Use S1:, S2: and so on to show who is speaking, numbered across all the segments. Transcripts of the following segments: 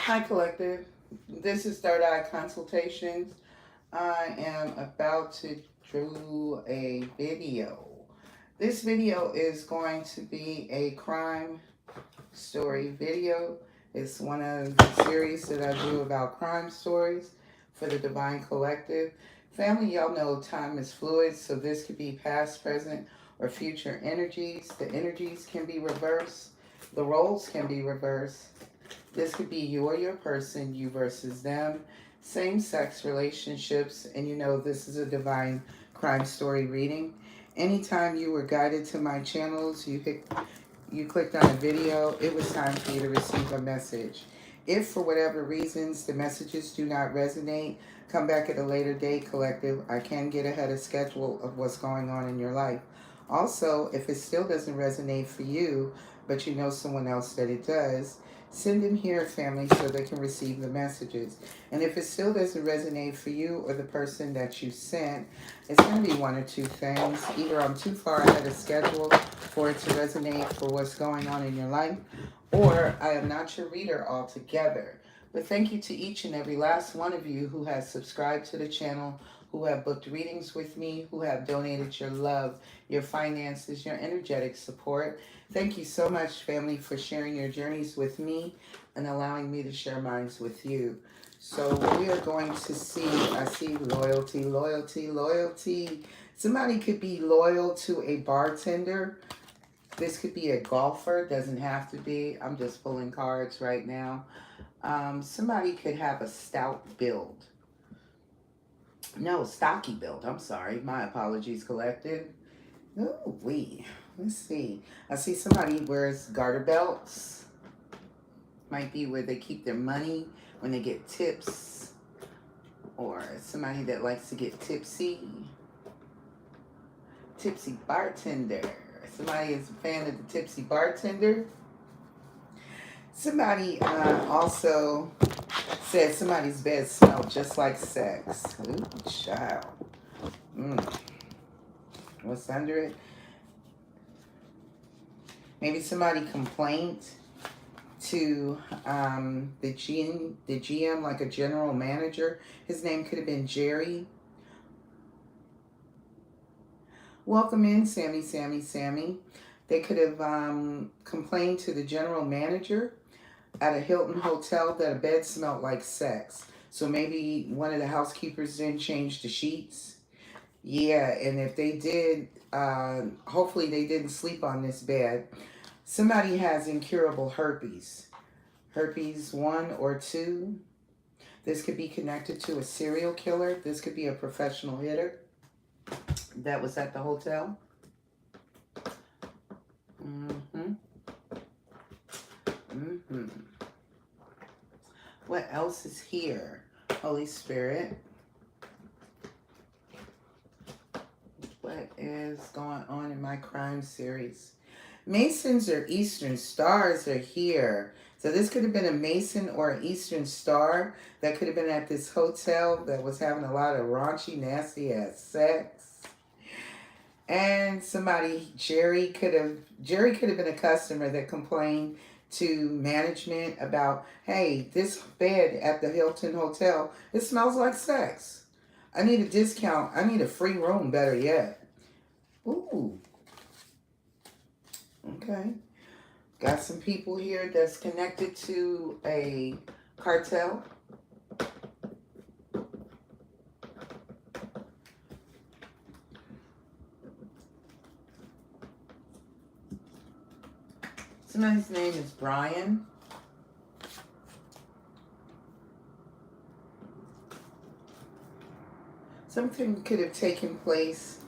S1: Hi, Collective. This is Third Eye Consultations. I am about to do a video. This video is going to be a crime story video. It's one of the series that I do about crime stories for the Divine Collective. Family, y'all know time is fluid, so this could be past, present, or future energies. The energies can be reversed, the roles can be reversed. This could be you or your person, you versus them, same sex relationships, and you know this is a divine crime story reading. Anytime you were guided to my channels, you clicked on a video, it was time for you to receive a message. If for whatever reasons the messages do not resonate, come back at a later date, Collective. I can get ahead of schedule of what's going on in your life. Also, if it still doesn't resonate for you, but you know someone else that it does, send them here, family, so they can receive the messages. And if it still doesn't resonate for you or the person that you sent, it's going to be one or two things. Either I'm too far ahead of schedule for it to resonate for what's going on in your life, or I am not your reader altogether. But thank you to each and every last one of you who has subscribed to the channel, who have booked readings with me, who have donated your love, your finances, your energetic support. Thank you so much, family, for sharing your journeys with me and allowing me to share mine with you. So we are going to see, I see loyalty, loyalty, loyalty. Somebody could be loyal to a bartender. This could be a golfer, doesn't have to be. I'm just pulling cards right now. Somebody could have a stout build. No, stocky build. I'm sorry. My apologies, Collective. Oh, let's see. I see somebody wears garter belts. Might be where they keep their money when they get tips. Or somebody that likes to get tipsy. Tipsy bartender. Somebody is a fan of the tipsy bartender. Somebody also said somebody's bed smelled just like sex. Ooh, child. What's under it? Maybe somebody complained to the GM, like a general manager. His name could have been Jerry. Welcome in, Sammy, Sammy, Sammy. They could have complained to the general manager at a Hilton hotel that a bed smelled like sex. So maybe one of the housekeepers didn't change the sheets. Yeah, and if they did, hopefully they didn't sleep on this bed. Somebody has incurable herpes. Herpes 1 or 2. This could be connected to a serial killer. This could be a professional hitter that was at the hotel. What else is here? Holy Spirit. What is going on in my crime series? Masons or Eastern Stars are here. So this could have been a Mason or an Eastern Star that could have been at this hotel that was having a lot of raunchy, nasty ass sex. And Jerry could have been a customer that complained to management about, hey, this bed at the Hilton Hotel, it smells like sex. I need a discount. I need a free room, better yet. Ooh. Okay. Got some people here that's connected to a cartel. Somebody's name is Brian. Something could have taken place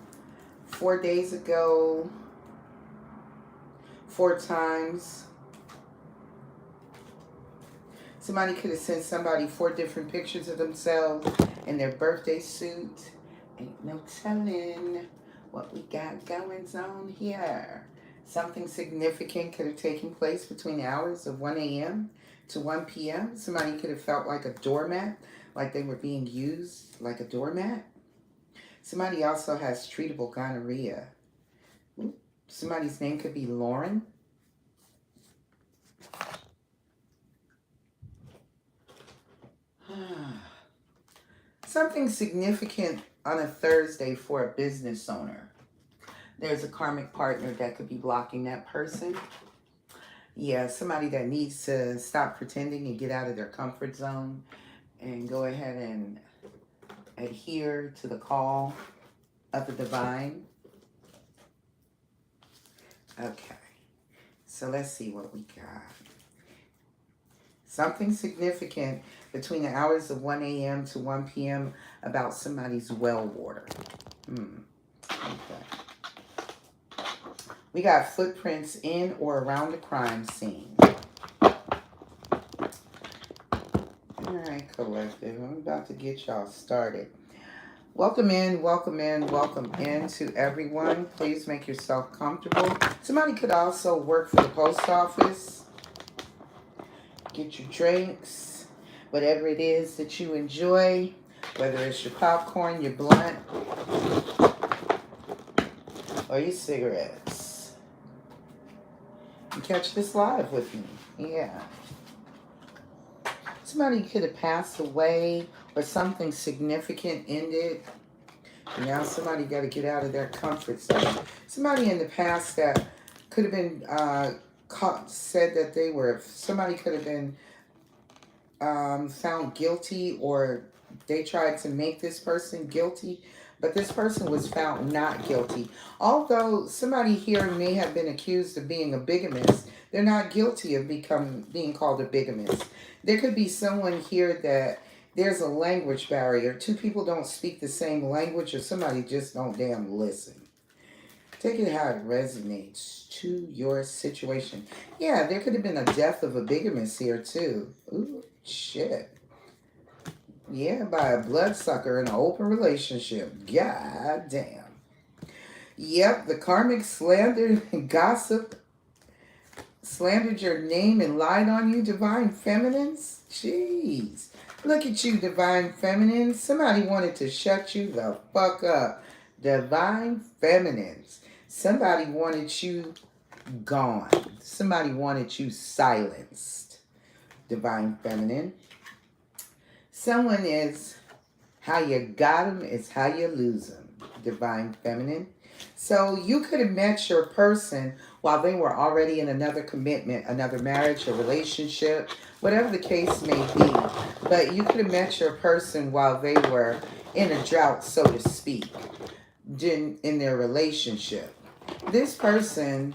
S1: 4 days ago, 4 times. Somebody could have sent somebody 4 different pictures of themselves in their birthday suit. Ain't no telling what we got going on here. Something significant could have taken place between the hours of 1 a.m. to 1 p.m. Somebody could have felt like a doormat, like they were being used like a doormat. Somebody also has treatable gonorrhea. Somebody's name could be Lauren. Something significant on a Thursday for a business owner. There's a karmic partner that could be blocking that person. Yeah, somebody that needs to stop pretending and get out of their comfort zone and go ahead and adhere to the call of the divine. Okay, so let's see what we got. Something significant between the hours of 1 a.m. to 1 p.m. about somebody's well water. Okay. We got footprints in or around the crime scene. Alright, collective. I'm about to get y'all started. Welcome in to everyone. Please make yourself comfortable. Somebody could also work for the post office. Get your drinks, whatever it is that you enjoy, whether it's your popcorn, your blunt, or your cigarettes. And catch this live with me. Yeah. Somebody could have passed away or something significant ended. Now somebody got to get out of their comfort zone. Somebody in the past that could have been said that they were, somebody could have been found guilty, or they tried to make this person guilty, but this person was found not guilty. Although somebody here may have been accused of being a bigamist, they're not guilty of being called a bigamist. There could be someone here that there's a language barrier. Two people don't speak the same language, or somebody just don't damn listen. Take it how it resonates to your situation. Yeah, there could have been a death of a bigamist here too. Ooh, shit. Yeah, by a bloodsucker in an open relationship. God damn. Yep, the karmic slander and gossip slandered your name and lied on you, divine feminines. Jeez. Look at you, divine feminines. Somebody wanted to shut you the fuck up. Divine feminines. Somebody wanted you gone. Somebody wanted you silenced. Divine feminine. Someone is how you got them is how you lose them. Divine feminine. So you could have met your person while they were already in another commitment, another marriage, a relationship, whatever the case may be. But you could have met your person while they were in a drought, so to speak, in their relationship. This person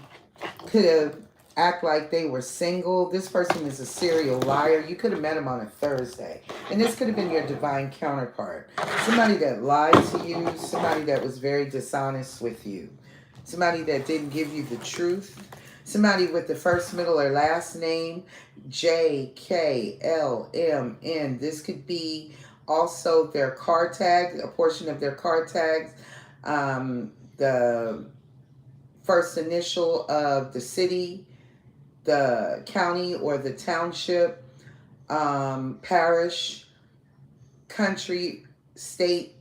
S1: could have act like they were single. This person is a serial liar. You could have met him on a Thursday. And this could have been your divine counterpart. Somebody that lied to you. Somebody that was very dishonest with you. Somebody that didn't give you the truth. Somebody with the first, middle, or last name. JKLMN. This could be also their car tag. A portion of their car tags. The first initial of the city, the county or the township, parish, country, state,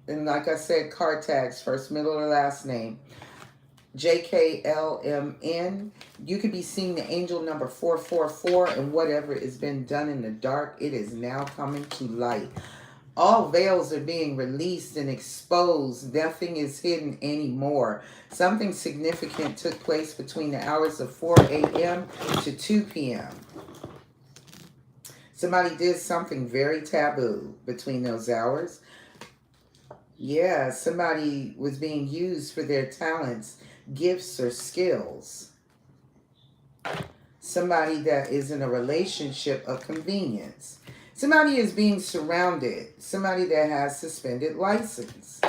S1: and like I said, car tags, first, middle, or last name. JKLMN. You could be seeing the angel number 444, and whatever has been done in the dark, it is now coming to light. All veils are being released and exposed. Nothing is hidden anymore. Something significant took place between the hours of 4 a.m. to 2 p.m. Somebody did something very taboo between those hours. Yeah, somebody was being used for their talents, gifts, or skills. Somebody that is in a relationship of convenience. Somebody is being surrounded. Somebody that has suspended license.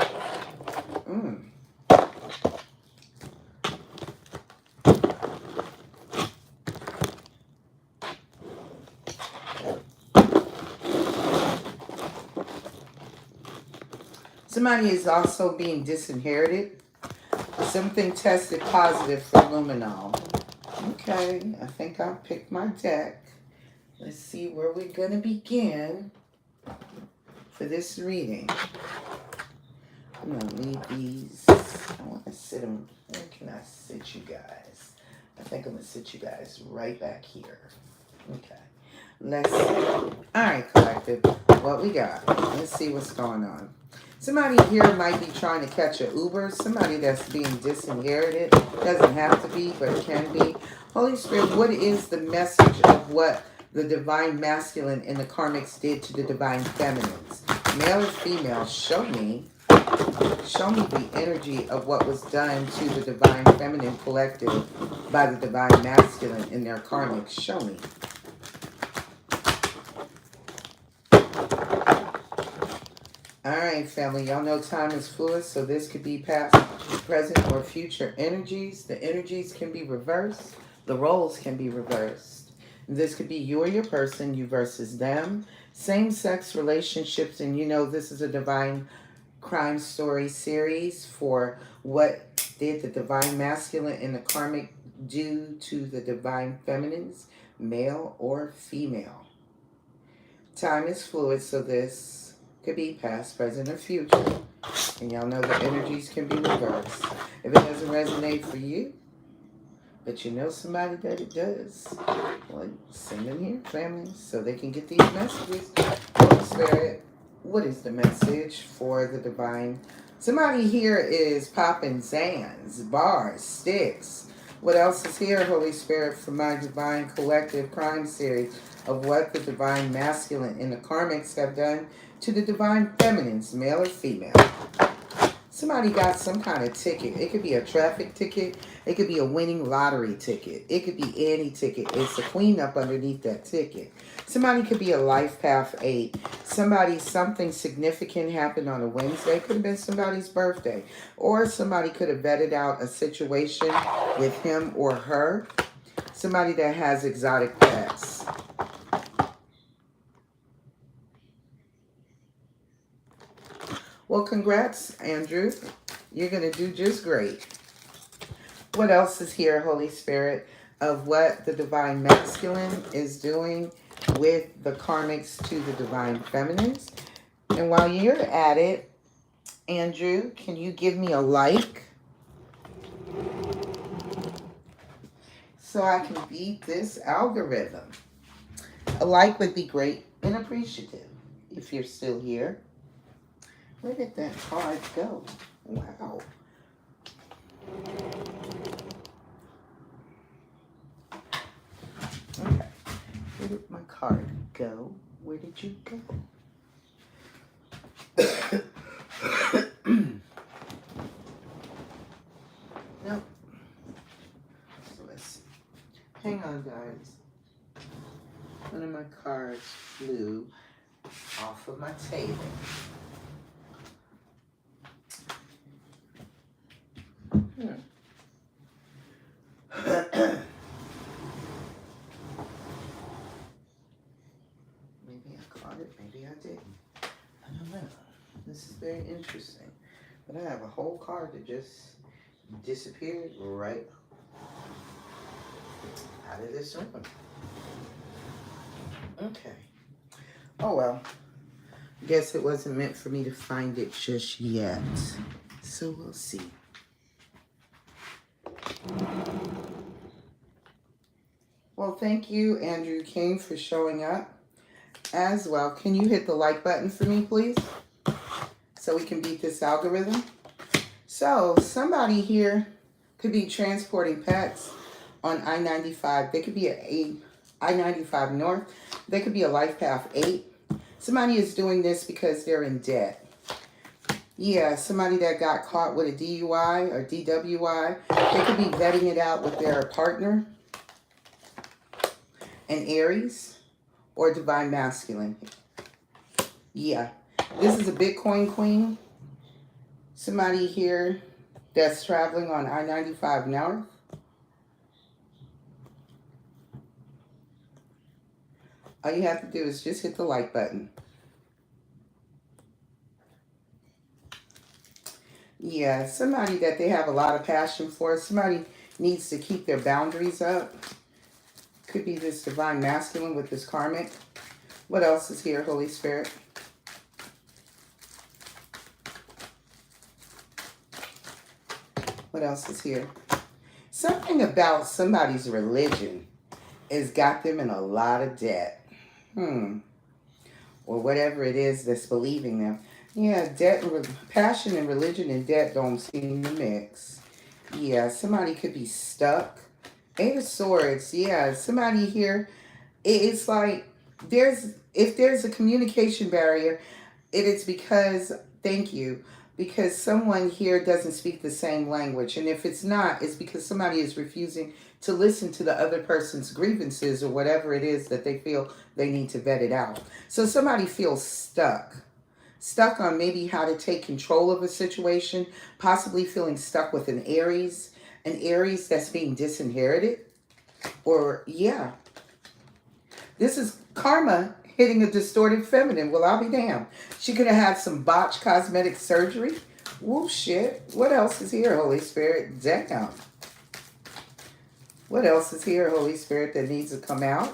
S1: Somebody is also being disinherited. Something tested positive for luminol. Okay, I think I picked my deck. Let's see where we're going to begin for this reading. I'm going to leave these. I want to sit them. Where can I sit you guys? I think I'm going to sit you guys right back here. Okay. Let's see. All right, collective. what we got. Let's see what's going on. Somebody here might be trying to catch an Uber. Somebody that's being disinherited. Doesn't have to be, but it can be. Holy Spirit, what is the message of what the divine masculine and the karmics did to the divine feminines? Male or female, show me. Show me the energy of what was done to the divine feminine collective by the divine masculine in their karmics. Show me. Alright, family. Y'all know time is fluid, so this could be past, present, or future energies. The energies can be reversed. The roles can be reversed. This could be you or your person, you versus them. Same-sex relationships, and you know this is a divine crime story series for what did the divine masculine and the karmic do to the divine feminines, male or female. Time is fluid, so this could be past, present, or future. And y'all know the energies can be reversed. If it doesn't resonate for you, but you know somebody that it does, well, send them here, family, so they can get these messages. Holy Spirit, what is the message for the divine? Somebody here is popping Zans, bars, sticks. What else is here, Holy Spirit, for my divine collective crime series of what the divine masculine and the karmics have done to the divine feminines, male or female? Somebody got some kind of ticket. It could be a traffic ticket. It could be a winning lottery ticket. It could be any ticket. It's the queen up underneath that ticket. Somebody could be a life path 8. Something significant happened on a Wednesday. Could have been somebody's birthday. Or somebody could have vetted out a situation with him or her. Somebody that has exotic pets. Well, congrats, Andrew. You're going to do just great. What else is here, Holy Spirit, of what the divine masculine is doing with the karmics to the divine feminines? And while you're at it, Andrew, can you give me a like so I can beat this algorithm? A like would be great and appreciative if you're still here. Where did that card go? Wow. Okay. Where did my card go? Where did you go? Nope. So let's see. Hang on, guys. One of my cards flew off of my table. Maybe I caught it, maybe I didn't. I don't know. This is very interesting. But I have a whole card that just disappeared right out of this room. Okay. Oh well. Guess it wasn't meant for me to find it just yet. So we'll see. Well, thank you, Andrew King, for showing up as well. Can you hit the like button for me, please? So we can beat this algorithm. So somebody here could be transporting pets on I-95. They could be at I-95 North. They could be a Life Path 8. Somebody is doing this because they're in debt. Yeah, somebody that got caught with a DUI or DWI. They could be vetting it out with their partner. An Aries or divine masculine. Yeah, this is a Bitcoin queen. Somebody here that's traveling on I-95 North. All you have to do is just hit the like button. Yeah, somebody that they have a lot of passion for. Somebody needs to keep their boundaries up. Could be this divine masculine with this karmic. What else is here, Holy Spirit? What else is here? Something about somebody's religion has got them in a lot of debt. or whatever it is that's believing them. Yeah, passion and religion and debt don't seem to mix. Yeah, somebody could be stuck. Eight of Swords. Yeah, somebody here. It's like if there's a communication barrier, it is because, thank you, because someone here doesn't speak the same language. And if it's not, it's because somebody is refusing to listen to the other person's grievances or whatever it is that they feel they need to vet it out. So somebody feels stuck on maybe how to take control of a situation, possibly feeling stuck with an Aries that's being disinherited. Or, yeah, this is karma hitting a distorted feminine. Well, I'll be damned. She could have had some botched cosmetic surgery. Woo, shit. What else is here, Holy Spirit? Damn. What else is here, Holy Spirit, that needs to come out?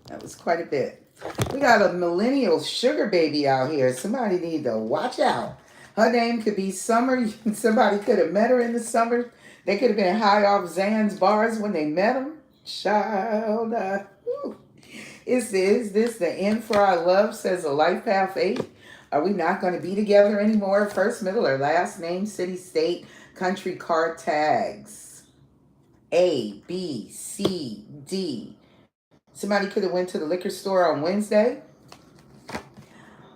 S1: That was quite a bit. We got a millennial sugar baby out here. Somebody need to watch out. Her name could be Summer. Somebody could have met her in the summer. They could have been high off Zan's bars when they met him. Child. Is this the end for our love, says a life path 8? Are we not going to be together anymore? First, middle, or last name, city, state, country, card tags. A, B, C, D. Somebody could have went to the liquor store on Wednesday.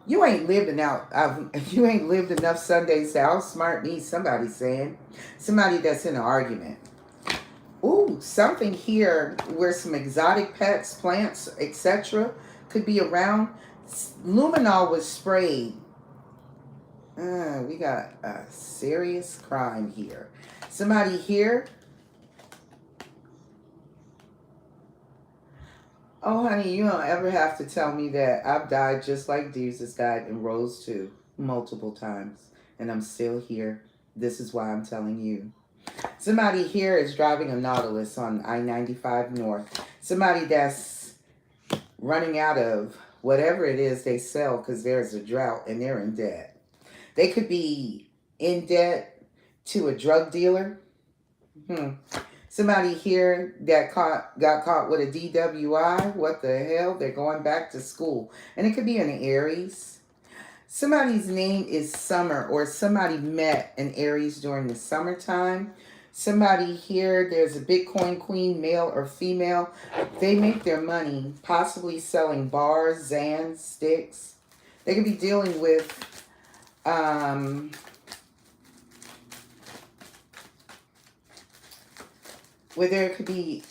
S1: You ain't lived you ain't lived enough Sundays to outsmart me, somebody's saying. Somebody that's in an argument. Ooh, something here where some exotic pets, plants, etc. could be around. Luminol was sprayed. We got a serious crime here. Somebody here. Oh, honey, you don't ever have to tell me that I've died just like Jesus died and rose too, multiple times. And I'm still here. This is why I'm telling you. Somebody here is driving a Nautilus on I-95 North. Somebody that's running out of whatever it is they sell because there's a drought and they're in debt. They could be in debt to a drug dealer. Somebody here that got caught with a DWI. What the hell? They're going back to school. And it could be an Aries. Somebody's name is Summer, or somebody met an Aries during the summertime. Somebody here, there's a Bitcoin queen, male or female. They make their money possibly selling bars, Zans, sticks. They could be dealing with where there could be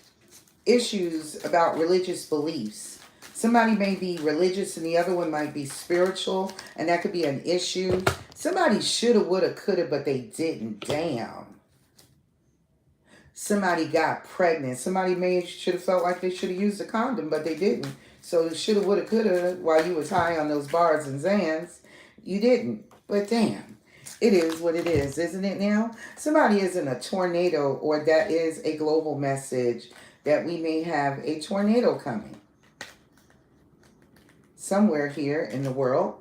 S1: issues about religious beliefs. Somebody may be religious and the other one might be spiritual, and that could be an issue. Somebody shoulda, woulda, coulda, but they didn't. Damn. Somebody got pregnant. Somebody should have felt like they should have used a condom, but they didn't. So shoulda, woulda, coulda, while you was high on those bars and Zans, you didn't. But damn. It is what it is, isn't it now? Somebody is in a tornado, or that is a global message that we may have a tornado coming somewhere here in the world.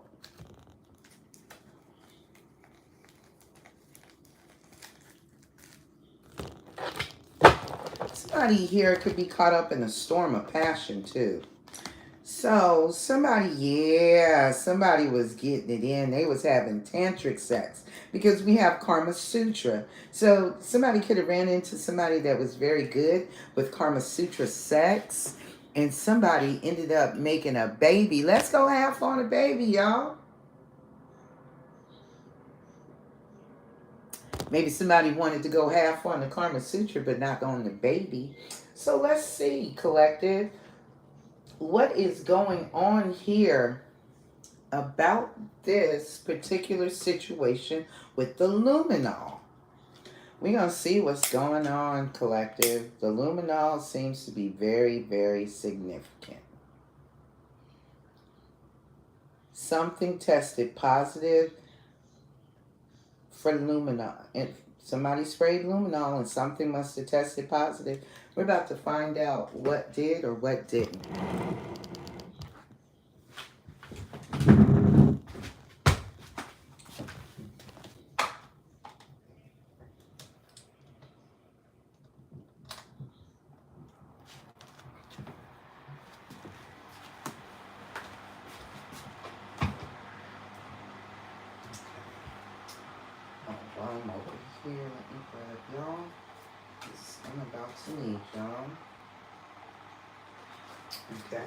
S1: Somebody here could be caught up in a storm of passion too. So somebody was getting it in. They was having tantric sex because we have Karma Sutra. So somebody could have ran into somebody that was very good with Karma Sutra sex, and somebody ended up making a baby. Let's go half on a baby, y'all. Maybe somebody wanted to go half on the Karma Sutra but not on the baby. So let's see, collective. What is going on here about this particular situation with the luminol? We're going to see what's going on, collective. The luminol seems to be very, very significant. Something tested positive for luminol. And somebody sprayed luminol and something must have tested positive. We're about to find out what did or what didn't. y'all. I'm about to need y'all. Okay.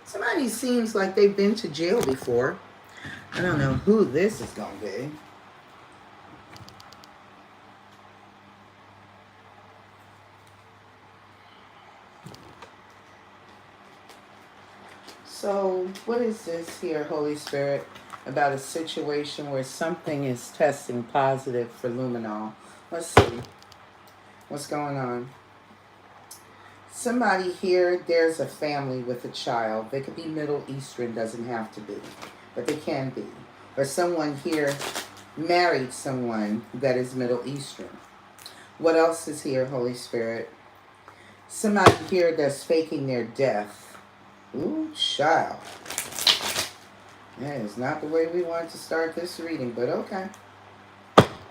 S1: Somebody seems like they've been to jail before. I don't know who this is going to be. So, what is this here, Holy Spirit, about a situation where something is testing positive for luminol? Let's see. What's going on? Somebody here, there's a family with a child. They could be Middle Eastern, doesn't have to be, but they can be. Or someone here married someone that is Middle Eastern. What else is here, Holy Spirit? Somebody here that's faking their death. Ooh, child. That is not the way we wanted to start this reading, but okay.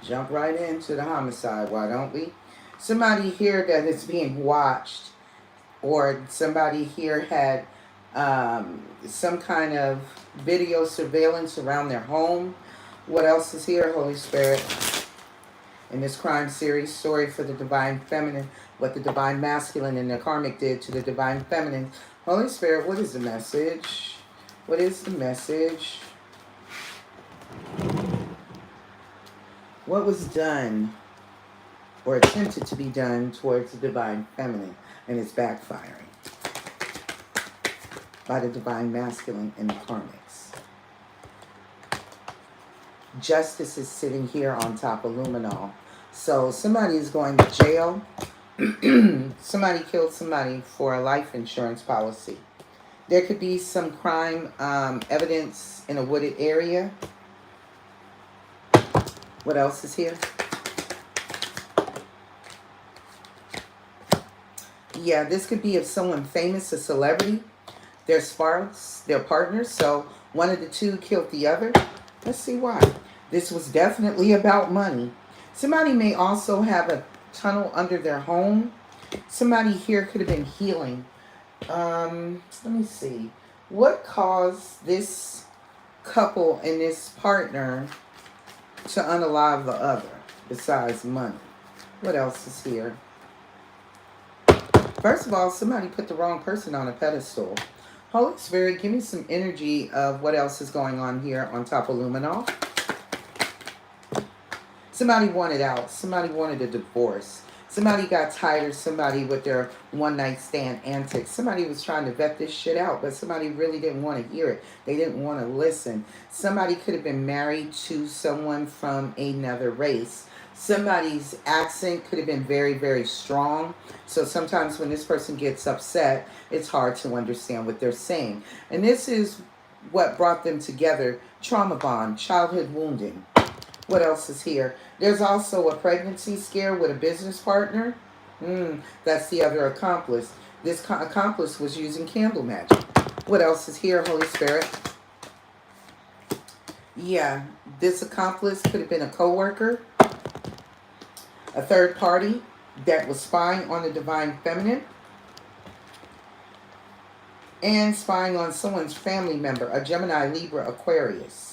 S1: Jump right into the homicide, why don't we? Somebody here that is being watched, or somebody here had some kind of video surveillance around their home. What else is here, Holy Spirit? In this crime series, story for the divine feminine, what the divine masculine and the karmic did to the divine feminine. Holy Spirit, what is the message? What is the message? What was done or attempted to be done towards the divine feminine and it's backfiring by the divine masculine and the karmics? Justice is sitting here on top of luminol. So somebody is going to jail. Somebody killed somebody for a life insurance policy. There could be some crime evidence in a wooded area. What else is here? Yeah, this could be of someone famous, a celebrity. They're sparks, they're partners. So one of the two killed the other. Let's see why. This was definitely about money. Somebody may also have a tunnel under their home. Somebody here could have been healing. Let me see. What caused this couple and this partner to unalive the other besides money? What else is here? First of all, somebody put the wrong person on a pedestal. Holy Spirit, give me some energy of what else is going on here on top of luminol. Somebody wanted out. Somebody wanted a divorce. Somebody got tired of somebody with their one-night stand antics. Somebody was trying to vet this shit out, but somebody really didn't want to hear it. They didn't want to listen. Somebody could have been married to someone from another race. Somebody's accent could have been very, very strong. So sometimes when this person gets upset, it's hard to understand what they're saying. And this is what brought them together. Trauma bond, childhood wounding. What else is here? There's also a pregnancy scare with a business partner. That's the other accomplice. This accomplice was using candle magic. What else is here, Holy Spirit? Yeah, this accomplice could have been a co-worker, a third party that was spying on the divine feminine, and spying on someone's family member, a Gemini, Libra, Aquarius.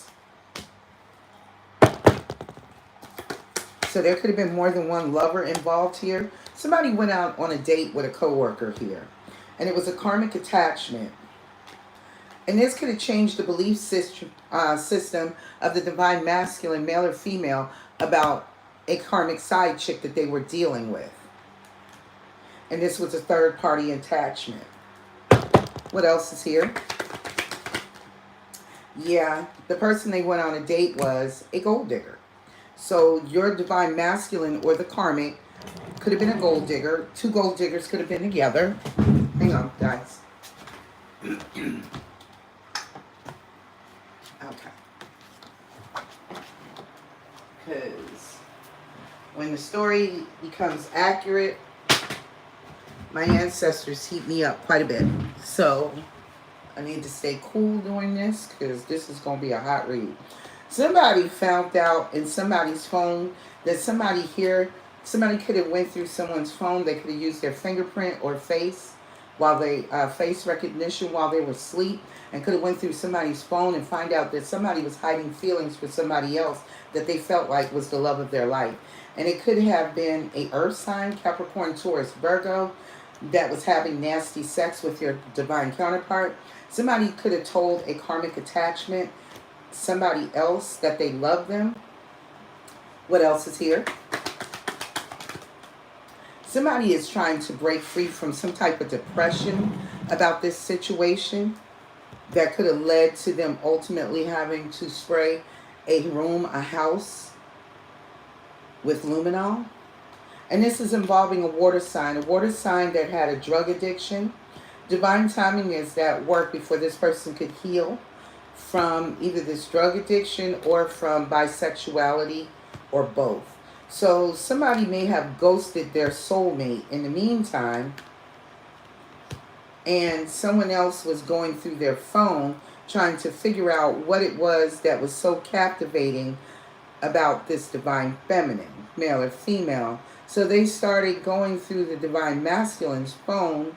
S1: So there could have been more than one lover involved here. Somebody went out on a date with a coworker here. And it was a karmic attachment. And this could have changed the belief system of the divine masculine, male or female, about a karmic side chick that they were dealing with. And this was a third party attachment. What else is here? Yeah, the person they went on a date was a gold digger. So your divine masculine or the karmic could have been a gold digger. Two gold diggers could have been together. Hang on, guys. Okay. Because when the story becomes accurate, my ancestors heat me up quite a bit. So I need to stay cool doing this because this is going to be a hot read. Somebody found out in somebody's phone that somebody could have went through someone's phone. They could have used their fingerprint or face while they face recognition while they were asleep, and could have went through somebody's phone and find out that somebody was hiding feelings for somebody else that they felt like was the love of their life. And it could have been a earth sign, Capricorn, Taurus, Virgo, that was having nasty sex with your divine counterpart. Somebody could have told a karmic attachment, somebody else, that they love them. What else is here? Somebody is trying to break free from some type of depression about this situation that could have led to them ultimately having to spray a room, a house, with luminol. And this is involving a water sign that had a drug addiction. Divine timing is that work before this person could heal from either this drug addiction or from bisexuality or both. So somebody may have ghosted their soulmate in the meantime, and someone else was going through their phone trying to figure out what it was that was so captivating about this divine feminine, male or female. So they started going through the divine masculine's phone,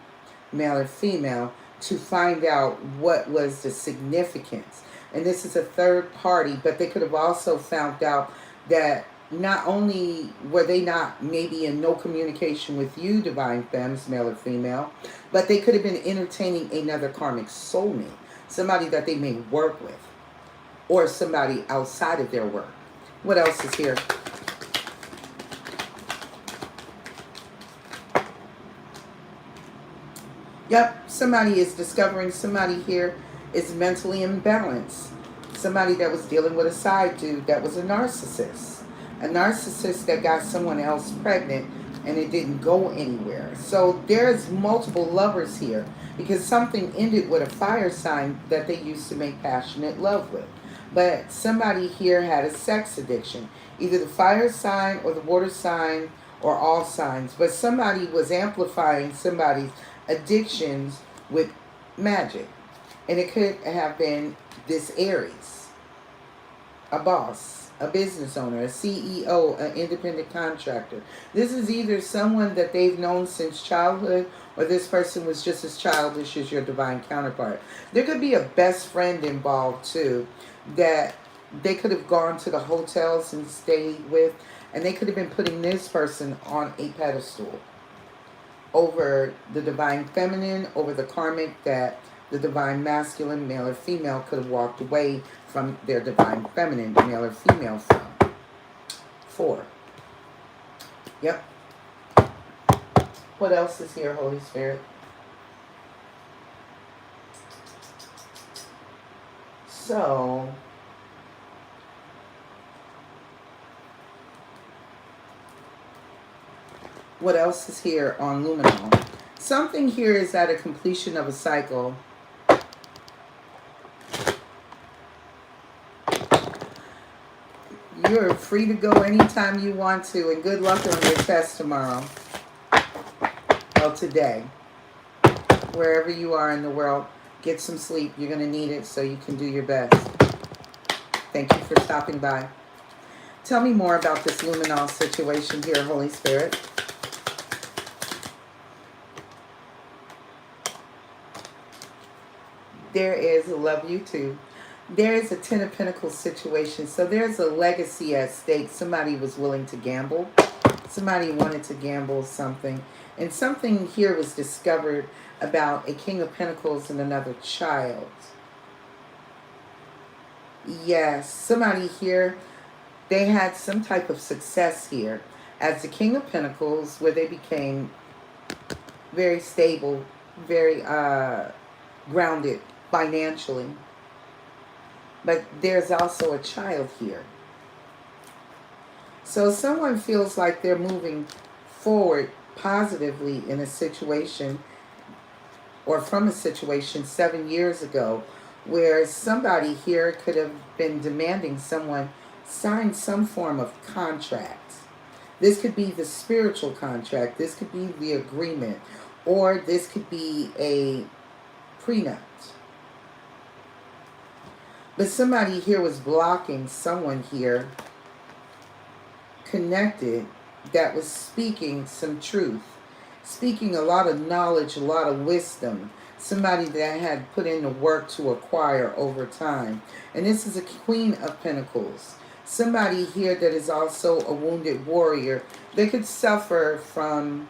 S1: male or female, to find out what was the significance. And this is a third party, but they could have also found out that not only were they not maybe in no communication with you, divine femmes, male or female, but they could have been entertaining another karmic soulmate, somebody that they may work with, or somebody outside of their work. What else is here? Yep, somebody is discovering somebody here is mentally imbalanced. Somebody that was dealing with a side dude that was a narcissist. A narcissist that got someone else pregnant and it didn't go anywhere. So there's multiple lovers here because something ended with a fire sign that they used to make passionate love with. But somebody here had a sex addiction. Either the fire sign or the water sign or all signs. But somebody was amplifying somebody's addictions with magic. And it could have been this Aries, a boss, a business owner, a CEO, an independent contractor. This is either someone that they've known since childhood, or this person was just as childish as your divine counterpart. There could be a best friend involved too, that they could have gone to the hotels and stayed with, and they could have been putting this person on a pedestal over the divine feminine, over the karmic that the divine masculine, male or female, could have walked away from their divine feminine, male or female, from. 4. Yep. What else is here, Holy Spirit? So, what else is here on luminol? Something here is at a completion of a cycle. You're free to go anytime you want to, and good luck on your test tomorrow. Well, today. Wherever you are in the world, get some sleep. You're going to need it so you can do your best. Thank you for stopping by. Tell me more about this luminol situation here, Holy Spirit. There is a love you too. There is a 10 of Pentacles situation. So there's a legacy at stake. Somebody was willing to gamble. Somebody wanted to gamble something. And something here was discovered about a King of Pentacles and another child. Yes, somebody here, they had some type of success here as the King of Pentacles, where they became very stable, very grounded financially. But there's also a child here. So someone feels like they're moving forward positively in a situation, or from a situation 7 years ago, where somebody here could have been demanding someone sign some form of contract. This could be the spiritual contract. This could be the agreement. Or this could be a prenup. But somebody here was blocking someone here connected that was speaking some truth. speaking a lot of knowledge, a lot of wisdom. Somebody that had put in the work to acquire over time. And this is a Queen of Pentacles. Somebody here that is also a wounded warrior. They could suffer from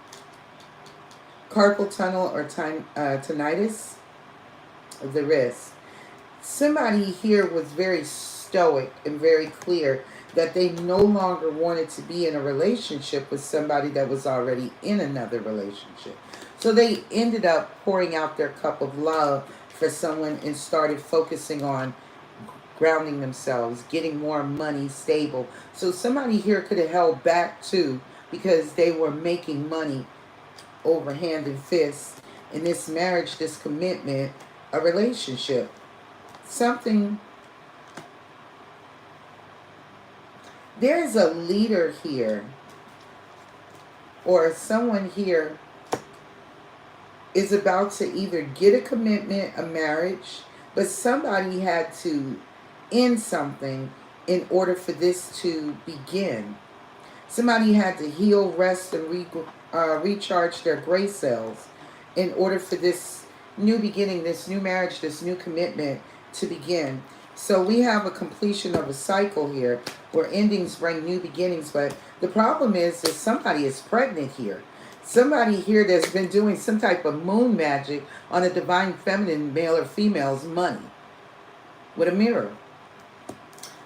S1: carpal tunnel or tinnitus of the wrist. Somebody here was very stoic and very clear that they no longer wanted to be in a relationship with somebody that was already in another relationship. So they ended up pouring out their cup of love for someone and started focusing on grounding themselves, getting more money, stable. So somebody here could have held back too because they were making money over hand and fist in this marriage, this commitment, a relationship. Something. There's a leader here, or someone here is about to either get a commitment, a marriage, but somebody had to end something in order for this to begin. Somebody had to heal, rest, and recharge their gray cells in order for this new beginning, this new marriage, this new commitment to begin. So we have a completion of a cycle here where endings bring new beginnings. But the problem is that somebody is pregnant here. Somebody here that's been doing some type of moon magic on a divine feminine, male or female's money with a mirror.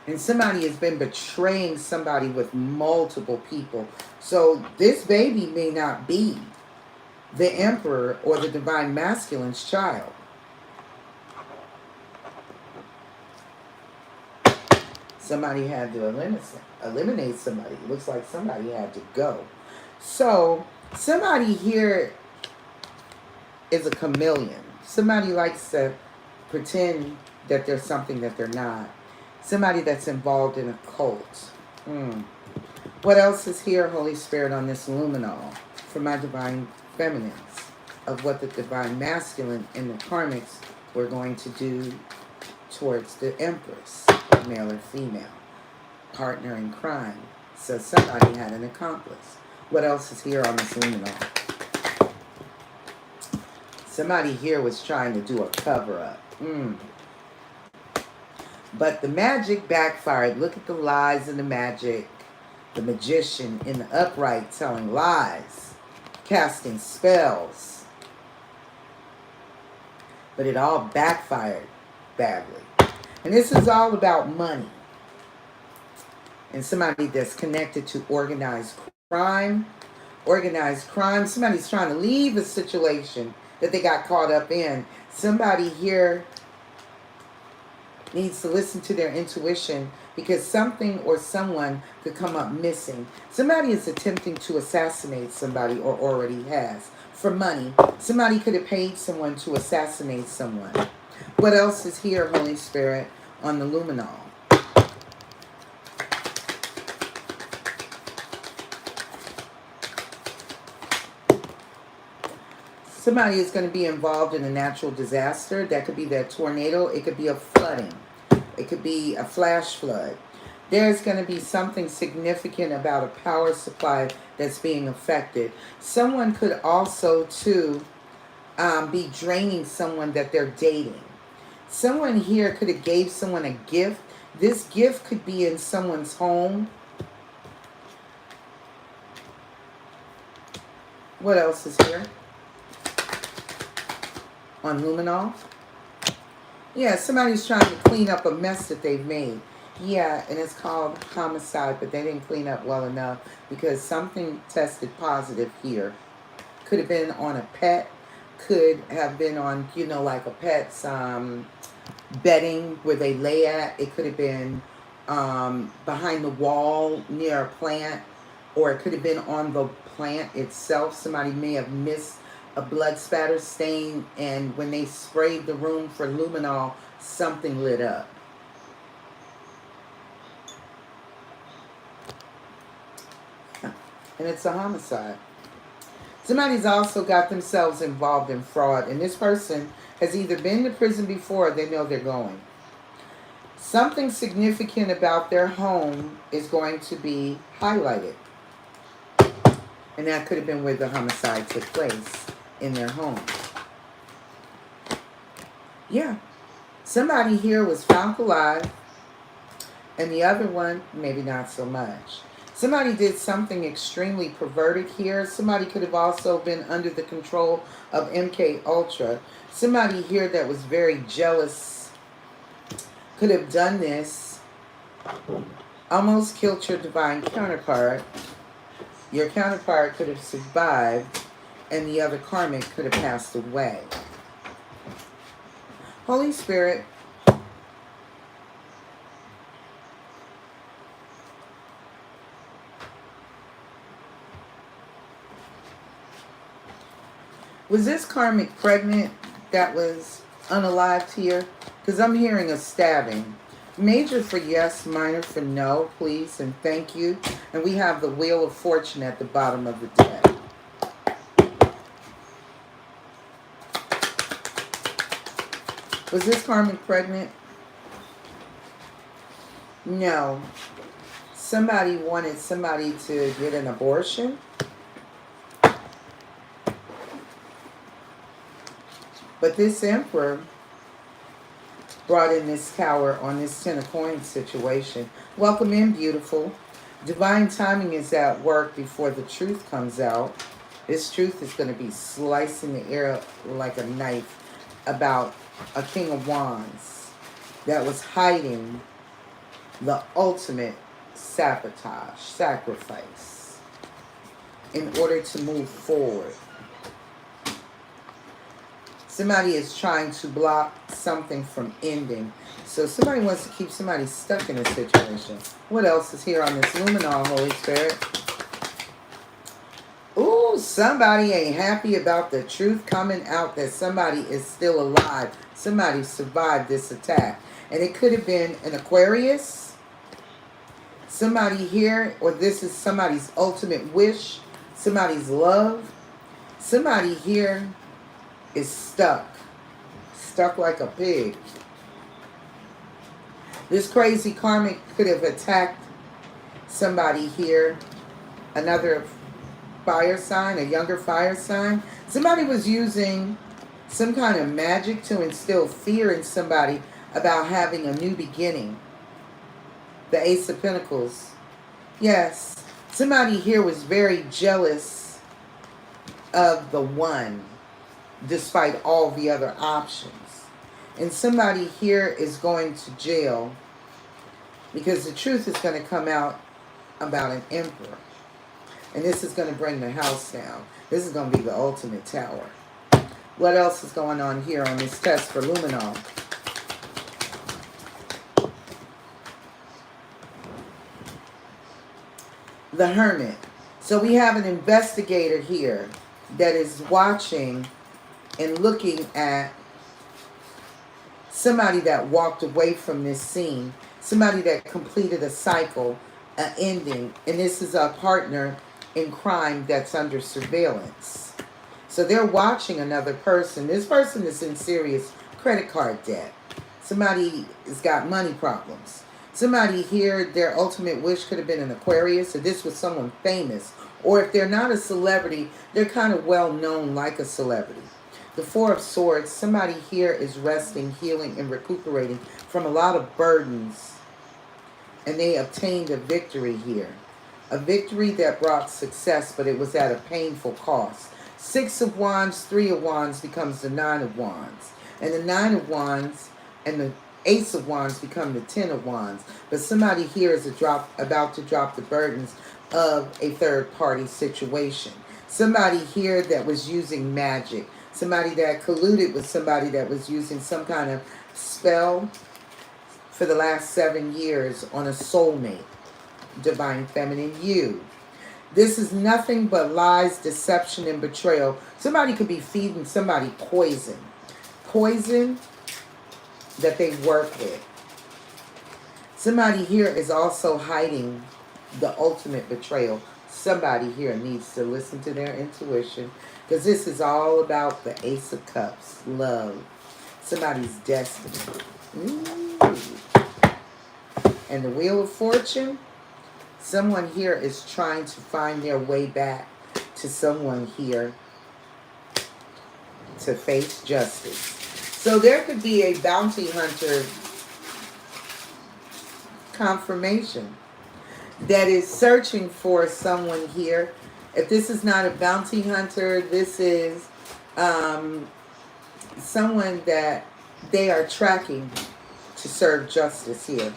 S1: And somebody has been betraying somebody with multiple people. So this baby may not be the emperor or the divine masculine's child. Somebody had to eliminate somebody. It looks like somebody had to go. So somebody here is a chameleon. Somebody likes to pretend that they're something that they're not. Somebody that's involved in a cult. What else is here, Holy Spirit, on this luminol for my divine feminines of what the divine masculine and the karmics were going to do towards the empress, male or female, partner in crime. So somebody had an accomplice. What else is here on this luminol? Somebody here was trying to do a cover-up. But the magic backfired. Look at the lies and the magic. The magician in the upright telling lies, casting spells. But it all backfired badly. And this is all about money. And somebody that's connected to organized crime. Organized crime. Somebody's trying to leave a situation that they got caught up in. Somebody here needs to listen to their intuition because something or someone could come up missing. Somebody is attempting to assassinate somebody or already has for money. Somebody could have paid someone to assassinate someone. What else is here, Holy Spirit, on the luminol? Somebody is going to be involved in a natural disaster. That could be that tornado. It could be a flooding. It could be a flash flood. There's going to be something significant about a power supply that's being affected. Someone could also, too, be draining someone that they're dating. Someone here could have gave someone a gift. This gift could be in someone's home. What else is here? On luminol? Yeah, somebody's trying to clean up a mess that they've made. Yeah, and it's called homicide, but they didn't clean up well enough because something tested positive here. Could have been on a pet. Could have been on, like a pet's bedding where they lay at. It could have been behind the wall near a plant, or it could have been on the plant itself. Somebody may have missed a blood spatter stain, and when they sprayed the room for luminol, something lit up. And it's a homicide. Somebody's also got themselves involved in fraud, and this person has either been to prison before or they know they're going. Something significant about their home is going to be highlighted. And that could have been where the homicide took place, in their home. Yeah. Somebody here was found alive, and the other one, maybe not so much. Somebody did something extremely perverted here. Somebody could have also been under the control of MK Ultra. Somebody here that was very jealous could have done this. Almost killed your divine counterpart. Your counterpart could have survived, and the other karmic could have passed away. Holy Spirit, was this karmic pregnant that was unalived here? Because I'm hearing a stabbing. Major for yes, minor for no, please, and thank you. And we have the Wheel of Fortune at the bottom of the deck. Was this karmic pregnant? No. Somebody wanted somebody to get an abortion. But this Emperor brought in this Tower on this Ten of Coins situation. Welcome in, beautiful. Divine timing is at work before the truth comes out. This truth is going to be slicing the air like a knife about a King of Wands that was hiding the ultimate sabotage, sacrifice, in order to move forward. Somebody is trying to block something from ending. So somebody wants to keep somebody stuck in a situation. What else is here on this Luminol, Holy Spirit? Ooh, somebody ain't happy about the truth coming out that somebody is still alive. Somebody survived this attack. And it could have been an Aquarius. Somebody here, or this is somebody's ultimate wish. Somebody's love. Somebody here is stuck like a pig. This crazy karmic could have attacked somebody here, another fire sign, a younger fire sign. Somebody was using some kind of magic to instill fear in somebody about having a new beginning. The Ace of Pentacles. Yes, somebody here was very jealous of the one, despite all the other options. And somebody here is going to jail because the truth is going to come out about an emperor. And this is going to bring the house down. This is going to be the ultimate tower. What else is going on here on this test for Luminol? The Hermit. So we have an investigator here that is watching and looking at somebody that walked away from this scene, somebody that completed a cycle, an ending, and this is a partner in crime that's under surveillance. So they're watching another person. This person is in serious credit card debt. Somebody has got money problems. Somebody here, their ultimate wish could have been an Aquarius, or this was someone famous. Or if they're not a celebrity, they're kind of well known like a celebrity. The Four of Swords, somebody here is resting, healing, and recuperating from a lot of burdens. And they obtained a victory here. A victory that brought success, but it was at a painful cost. Six of Wands, Three of Wands becomes the Nine of Wands. And the Nine of Wands and the Ace of Wands become the Ten of Wands. But somebody here is about to drop the burdens of a third-party situation. Somebody here that was using magic. Somebody that colluded with somebody that was using some kind of spell for the last 7 years on a soulmate. Divine Feminine, you. This is nothing but lies, deception, and betrayal. Somebody could be feeding somebody poison. Poison that they work with. Somebody here is also hiding the ultimate betrayal. Somebody here needs to listen to their intuition, because this is all about the Ace of Cups, love, somebody's destiny. Ooh. And the Wheel of Fortune, someone here is trying to find their way back to someone here to face justice. So there could be a bounty hunter confirmation that is searching for someone here. If this is not a bounty hunter, this is someone that they are tracking to serve justice here.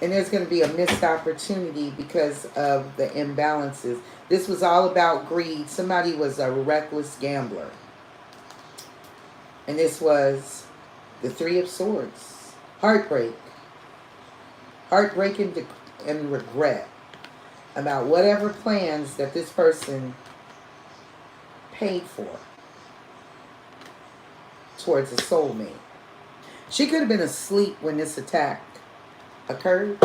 S1: And there's going to be a missed opportunity because of the imbalances. This was all about greed. Somebody was a reckless gambler. And this was the Three of Swords. Heartbreak. Heartbreak and regret about whatever plans that this person paid for towards a soulmate. She could have been asleep when this attack occurred.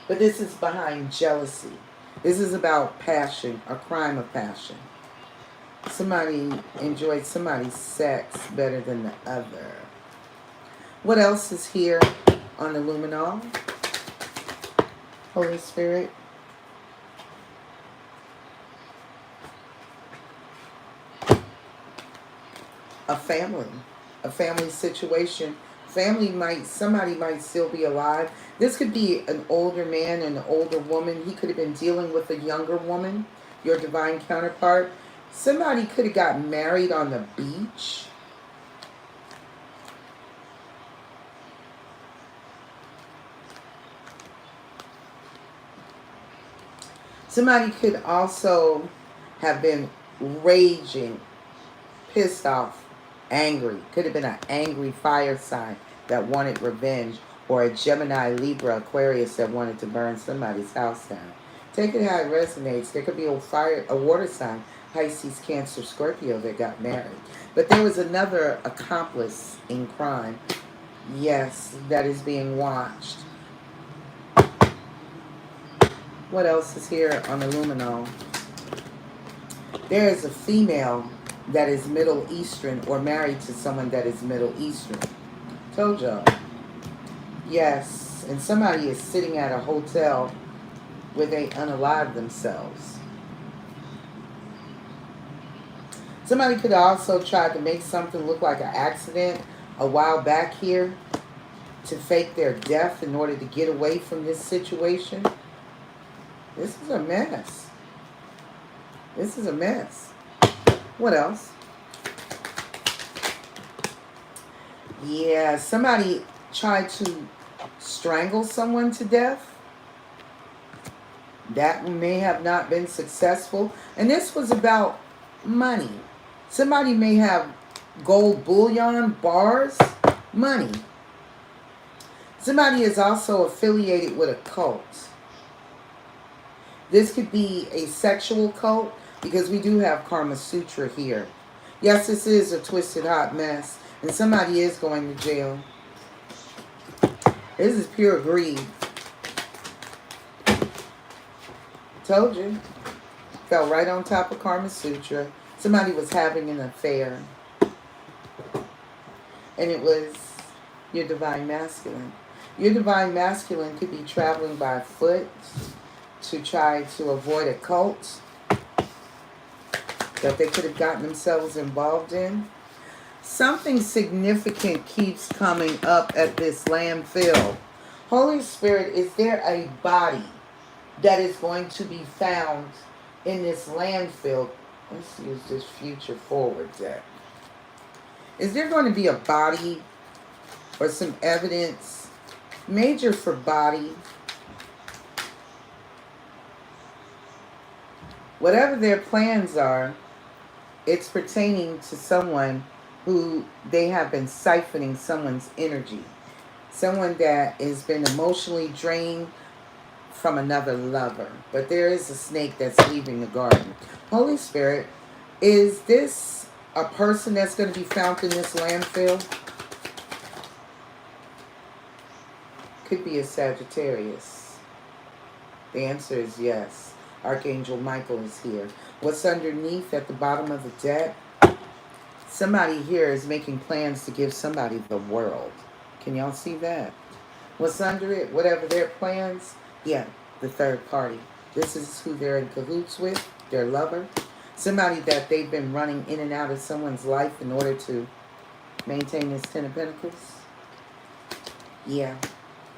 S1: But this is behind jealousy. This is about passion, a crime of passion. Somebody enjoyed somebody's sex better than the other. What else is here on the Luminol? Holy Spirit. A family situation. Somebody might still be alive. This could be an older man and an older woman. He could have been dealing with a younger woman, your divine counterpart. Somebody could have got married on the beach. Somebody could also have been raging, pissed off, angry. Could have been an angry fire sign that wanted revenge, or a Gemini, Libra, Aquarius that wanted to burn somebody's house down. Take it how it resonates. There could be a water sign, Pisces, Cancer, Scorpio that got married. But there was another accomplice in crime. Yes, that is being watched. What else is here on the Luminol? There is a female that is Middle Eastern or married to someone that is Middle Eastern. Told y'all. Yes, and somebody is sitting at a hotel where they unalive themselves. Somebody could also try to make something look like an accident a while back here to fake their death in order to get away from this situation. This is a mess. This is a mess. What else? Yeah, somebody tried to strangle someone to death. That may have not been successful. And this was about money. Somebody may have gold bullion, bars, money. Somebody is also affiliated with a cult. This could be a sexual cult, because we do have Karma Sutra here. Yes, this is a twisted hot mess, and somebody is going to jail. This is pure greed. Told you. Fell right on top of Karma Sutra. Somebody was having an affair. And it was your divine masculine. Your divine masculine could be traveling by foot to try to avoid a cult that they could have gotten themselves involved in. Something significant keeps coming up at this landfill. Holy Spirit, is there a body that is going to be found in this landfill? Let's use this future forward deck. Is there going to be a body or some evidence? Major for body. Whatever their plans are, it's pertaining to someone who they have been siphoning someone's energy. Someone that has been emotionally drained from another lover. But there is a snake that's leaving the garden. Holy Spirit, is this a person that's going to be found in this landfill? Could be a Sagittarius. The answer is yes. Archangel Michael is here. What's underneath at the bottom of the deck? Somebody here is making plans to give somebody the world. Can y'all see that? What's under it, whatever their plans, yeah, the third party. This is who they're in cahoots with, their lover. Somebody that they've been running in and out of someone's life in order to maintain this Ten of Pentacles. Yeah,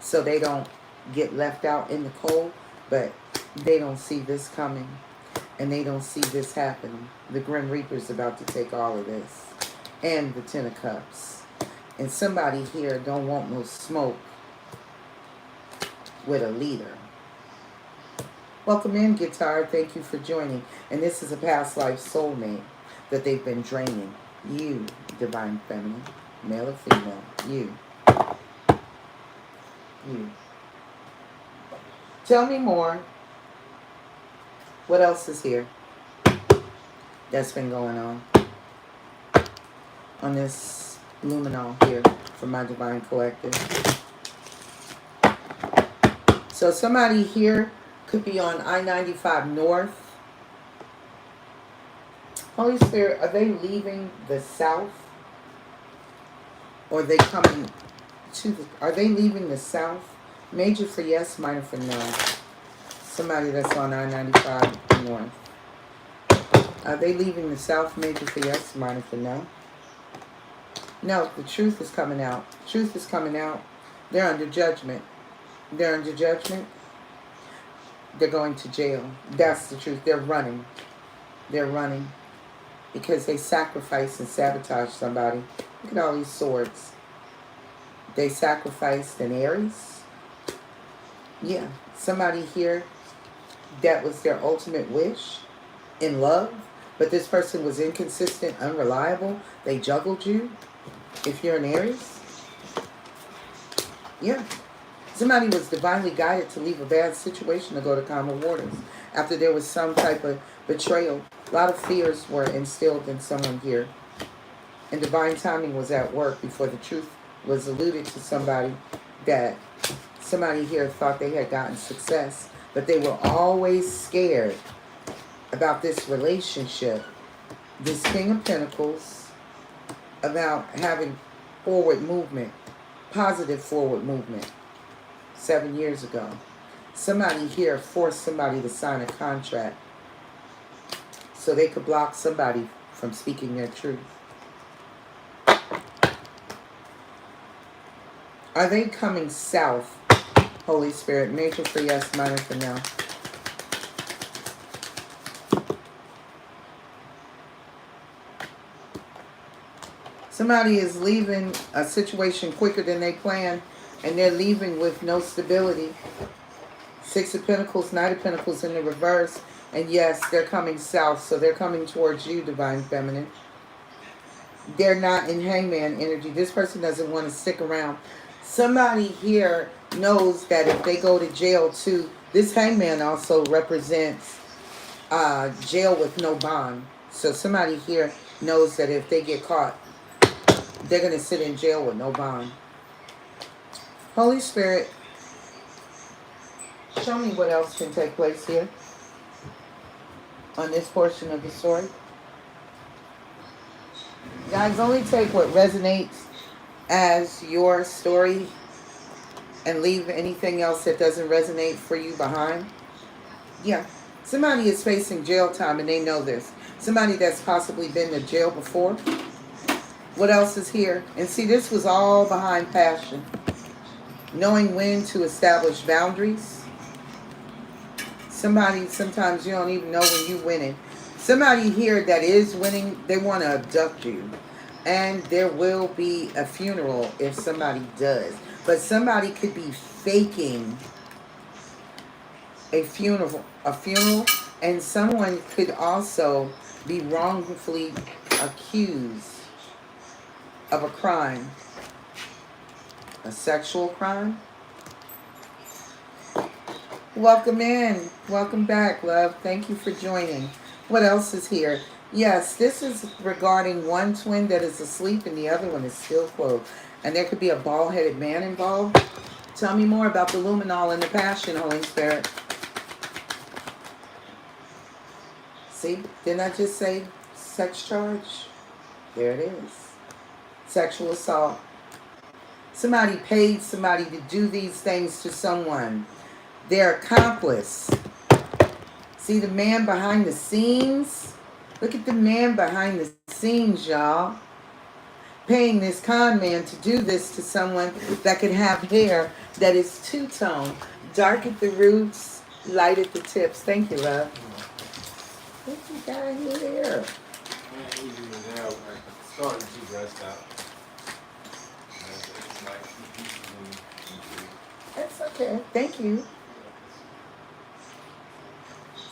S1: so they don't get left out in the cold, but they don't see this coming. And they don't see this happening. The Grim Reaper's about to take all of this. And the Ten of Cups. And somebody here don't want no smoke with a leader. Welcome in, Guitar. Thank you for joining. And this is a past life soulmate that they've been draining. You, Divine Feminine, male or female. You. You. Tell me more. What else is here that's been going on this luminol here for my Divine Collective? So somebody here could be on I-95 North. Holy Spirit, are they leaving the South? Or are they coming to the... Are they leaving the South? Major for yes, minor for no. Somebody that's on I-95 North. Are they leaving the South? Major for yes, minor for no. No, the truth is coming out. Truth is coming out. They're under judgment. They're under judgment. They're going to jail. That's the truth. They're running. They're running. Because they sacrificed and sabotaged somebody. Look at all these swords. They sacrificed an Aries. Yeah. Somebody here, that was their ultimate wish in love. But this person was inconsistent, unreliable. They juggled you. If you're an Aries. Yeah. Somebody was divinely guided to leave a bad situation to go to calmer waters. After there was some type of betrayal. A lot of fears were instilled in someone here. And divine timing was at work before the truth was alluded to somebody, that somebody here thought they had gotten success. But they were always scared about this relationship. This King of Pentacles, about having forward movement, positive forward movement. 7 years ago. Somebody here forced somebody to sign a contract so they could block somebody from speaking their truth. Are they coming south, Holy Spirit? Major for yes, minor for no. Somebody is leaving a situation quicker than they planned, and they're leaving with no stability. Six of Pentacles, Knight of Pentacles in the reverse. And yes, they're coming south, so they're coming towards you, Divine Feminine. They're not in Hangman energy. This person doesn't want to stick around. Somebody here knows that if they go to jail too, this Hangman also represents jail with no bond. So somebody here knows that if they get caught, they're going to sit in jail with no bond. Holy Spirit, show me what else can take place here on this portion of the story. Guys, only take what resonates as your story and leave anything else that doesn't resonate for you behind. Yeah, somebody is facing jail time and they know this. Somebody that's possibly been to jail before. What else is here? And see, this was all behind passion. Knowing when to establish boundaries. Somebody, sometimes you don't even know when you're winning. Somebody here that is winning, they want to abduct you. And there will be a funeral if somebody does. But somebody could be faking a funeral, and someone could also be wrongfully accused of a crime. A sexual crime. Welcome in. Welcome back, love. Thank you for joining. What else is here? Yes, this is regarding one twin that is asleep and the other one is still clothed. And there could be a bald-headed man involved. Tell me more about the luminol and the passion, Holy Spirit. See, didn't I just say sex charge? There it is. Sexual assault. Somebody paid somebody to do these things to someone. Their accomplice. See the man behind the scenes? Look at the man behind the scenes, y'all. Paying this con man to do this to someone that could have hair that is two-tone. Dark at the roots, light at the tips. Thank you, love. What you got here?
S2: Starting to rest out.
S1: That's okay. Thank you.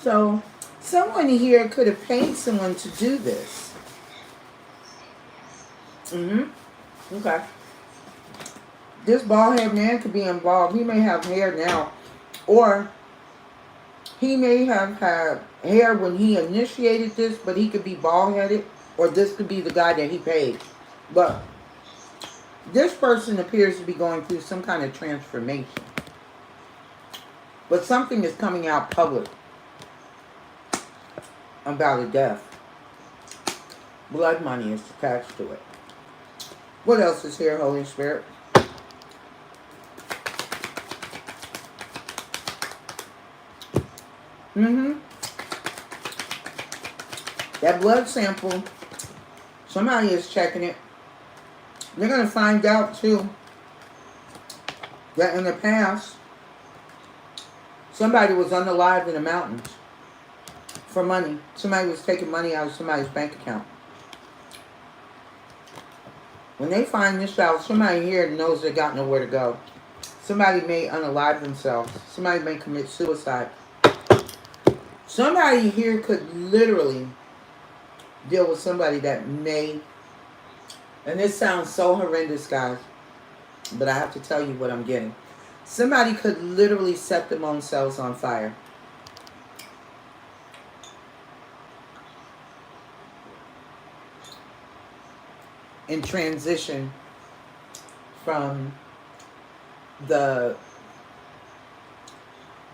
S1: So, someone here could have paid someone to do this. Okay. This bald head man could be involved. He may have hair now, or he may have had hair when he initiated this, but he could be bald headed, or this could be the guy that he paid. But this person appears to be going through some kind of transformation. But something is coming out public about a death. Blood money is attached to it. What else is here, Holy Spirit? That blood sample, somebody is checking it. They're going to find out, too, that in the past, somebody was unalived in the mountains for money. Somebody was taking money out of somebody's bank account. When they find this out, somebody here knows they got nowhere to go. Somebody may unalive themselves. Somebody may commit suicide. Somebody here could literally deal with somebody that may, and this sounds so horrendous, guys, but I have to tell you what I'm getting. Somebody could literally set their own selves on fire. In transition from the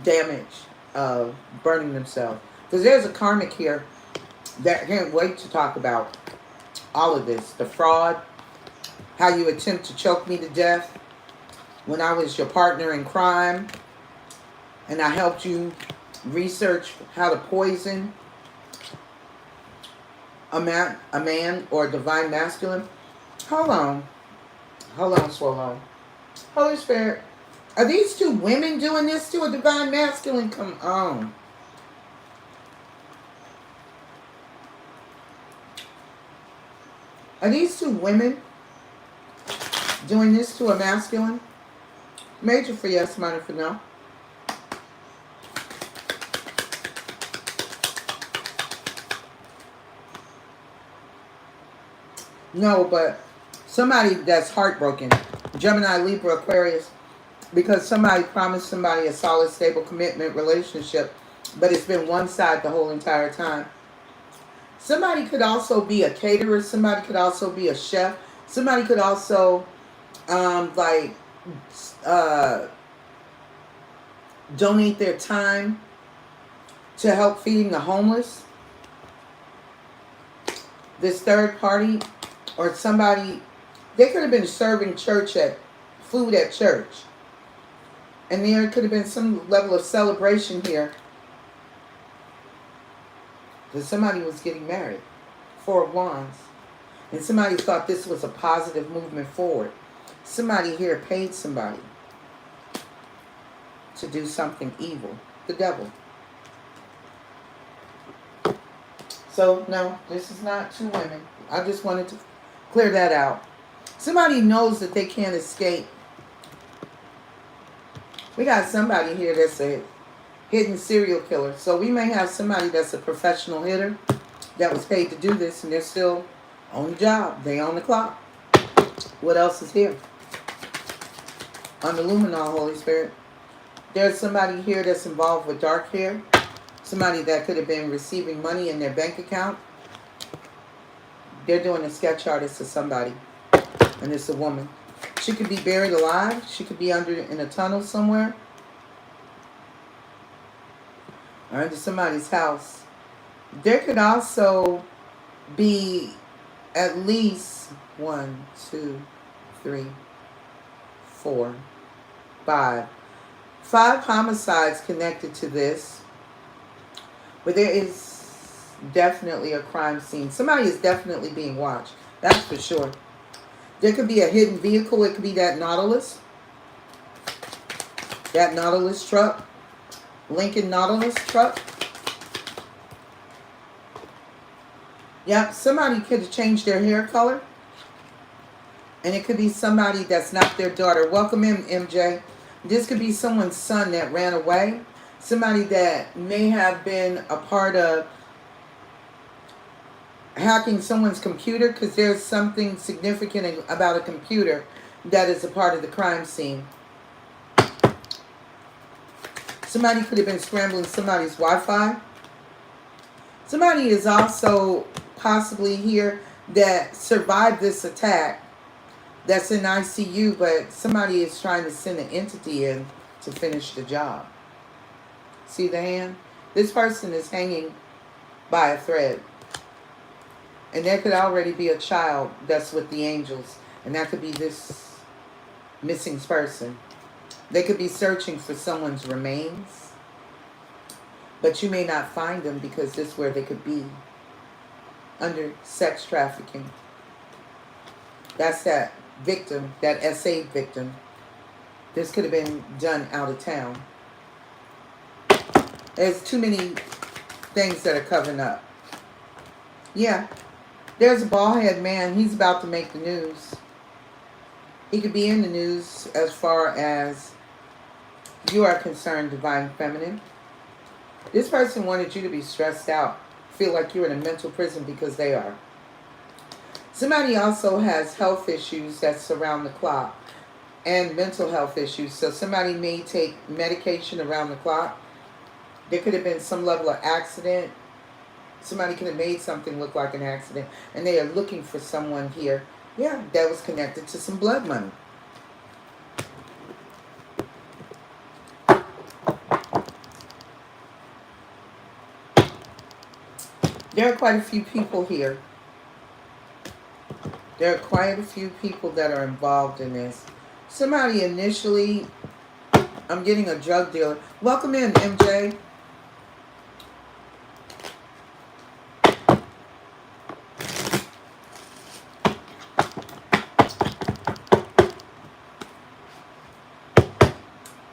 S1: damage of burning themselves. Because there's a karmic here that can't wait to talk about all of this. The fraud, how you attempt to choke me to death when I was your partner in crime, and I helped you research how to poison a man or a divine masculine. Hold on, Swallow. Holy Spirit, are these two women doing this to a divine masculine? Come on. Are these two women doing this to a masculine? Major for yes, minor for no. No, but somebody that's heartbroken. Gemini, Libra, Aquarius. Because somebody promised somebody a solid, stable commitment relationship, but it's been one side the whole entire time. Somebody could also be a caterer. Somebody could also be a chef. Somebody could also, donate their time to help feeding the homeless. This third party or somebody, they could have been serving food at church. And there could have been some level of celebration here. Because somebody was getting married. Four of Wands. And somebody thought this was a positive movement forward. Somebody here paid somebody to do something evil. The devil. So, no, this is not two women. I just wanted to clear that out. Somebody knows that they can't escape. We got somebody here that's a hidden serial killer. So we may have somebody that's a professional hitter that was paid to do this, and they're still on the job. They on the clock. What else is here? On the luminol, Holy Spirit. There's somebody here that's involved with dark hair. Somebody that could have been receiving money in their bank account. They're doing a sketch artist to somebody. And it's a woman. She could be buried alive. She could be in a tunnel somewhere. Or into somebody's house. There could also be at least 1, 2, 3, 4, 5. 5 homicides connected to this. But there is definitely a crime scene. Somebody is definitely being watched. That's for sure. There could be a hidden vehicle. It could be that Nautilus. That Nautilus truck. Lincoln Nautilus truck. Yep, somebody could have changed their hair color. And it could be somebody that's not their daughter. Welcome in, MJ. This could be someone's son that ran away. Somebody that may have been a part of hacking someone's computer, because there's something significant about a computer that is a part of the crime scene. Somebody could have been scrambling somebody's Wi-Fi. Somebody is also possibly here that survived this attack that's in ICU, but somebody is trying to send an entity in to finish the job. See the hand? This person is hanging by a thread. And there could already be a child that's with the angels. And that could be this missing person. They could be searching for someone's remains. But you may not find them because this is where they could be. Under sex trafficking. That's that victim, that SA victim. This could have been done out of town. There's too many things that are covering up. Yeah. There's a bald-headed man. He's about to make the news. He could be in the news as far as you are concerned, Divine Feminine. This person wanted you to be stressed out. Feel like you're in a mental prison because they are. Somebody also has health issues that surround the clock. And mental health issues. So somebody may take medication around the clock. There could have been some level of accident. Somebody could have made something look like an accident. And they are looking for someone here. Yeah, that was connected to some blood money. There are quite a few people here. There are quite a few people that are involved in this. Somebody initially, I'm getting a drug dealer. Welcome in, MJ.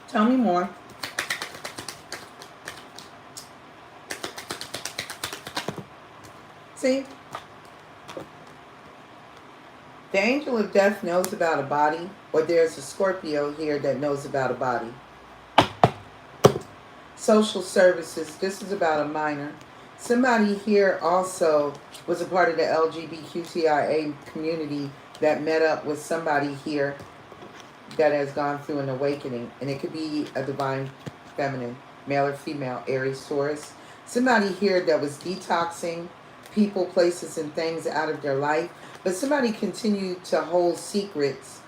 S1: Tell me more. See? The angel of death knows about a body, or there's a Scorpio here that knows about a body. Social services, this is about a minor. Somebody here also was a part of the LGBTQIA community that met up with somebody here that has gone through an awakening. And it could be a Divine Feminine, male or female, Aries, Taurus. Somebody here that was detoxing people, places, and things out of their life. But somebody continued to hold secrets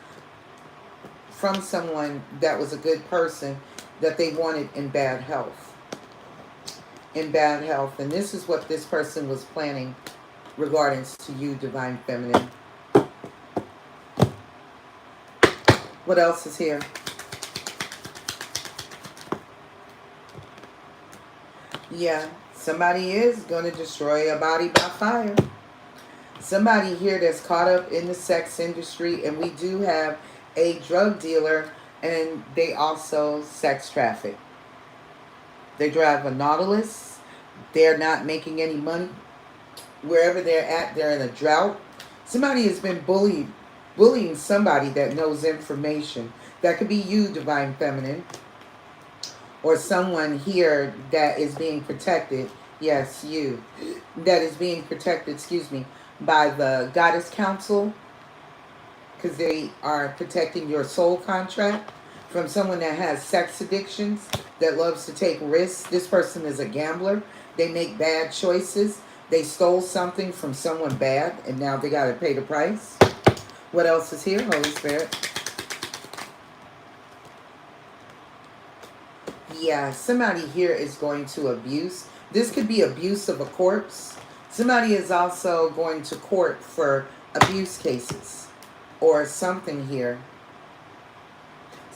S1: from someone that was a good person that they wanted in bad health. In bad health. And this is what this person was planning regarding to you, Divine Feminine. What else is here? Yeah, somebody is going to destroy a body by fire. Somebody here that's caught up in the sex industry, and we do have a drug dealer, and they also sex traffic. They drive a Nautilus. They're not making any money. Wherever they're at, they're in a drought. Somebody has been bullying somebody that knows information. That could be you, Divine Feminine. Or someone here that is being protected. Yes, you. That is being protected, excuse me, by the Goddess Council. Because they are protecting your soul contract from someone that has sex addictions, that loves to take risks. This person is a gambler. They make bad choices. They stole something from someone bad, and now they got to pay the price. What else is here, Holy Spirit? Yeah, somebody here is going to abuse. This could be abuse of a corpse. Somebody is also going to court for abuse cases or something here.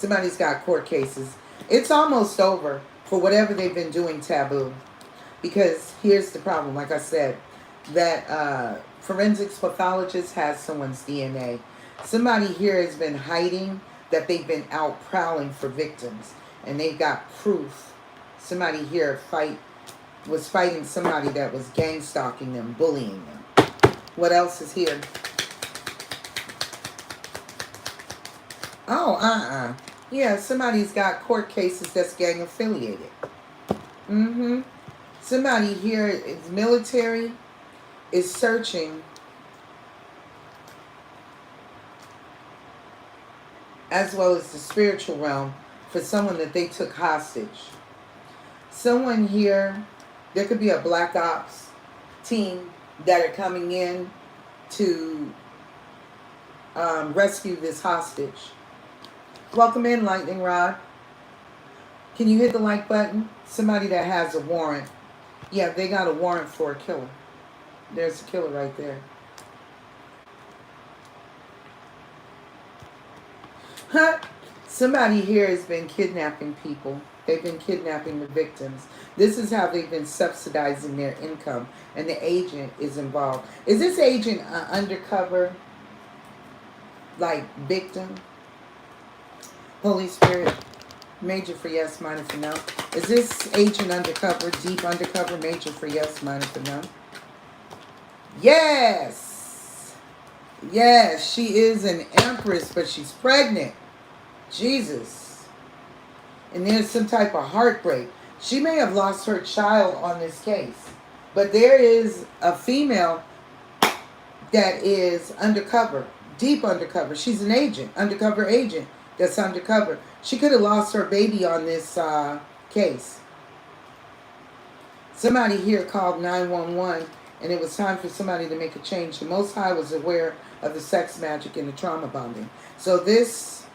S1: Somebody's got court cases. It's almost over for whatever they've been doing taboo. Because here's the problem, like I said, that forensics pathologist has someone's DNA. Somebody here has been hiding that they've been out prowling for victims, and they've got proof. Somebody here was fighting somebody that was gang stalking them, bullying them. What else is here? Oh, yeah, somebody's got court cases that's gang affiliated. Somebody here is military, is searching, as well as the spiritual realm, for someone that they took hostage. Someone here, there could be a black ops team that are coming in to rescue this hostage. Welcome in, Lightning Rod. Can you hit the like button? Somebody that has a warrant. Yeah, they got a warrant for a killer. There's a killer right there. Huh? Somebody here has been kidnapping people. They've been kidnapping the victims. This is how they've been subsidizing their income. And the agent is involved. Is this agent undercover? Like victim? Holy Spirit, major for yes, minor for no. Is this agent undercover, deep undercover, major for yes, minor for no? Yes! Yes, she is an empress, but she's pregnant. Jesus. And there's some type of heartbreak. She may have lost her child on this case. But there is a female that is undercover, deep undercover. She's an agent, undercover agent. That's undercover. She could have lost her baby on this case. Somebody here called 911, and it was time for somebody to make a change. The Most High was aware of the sex magic and the trauma bonding. So this,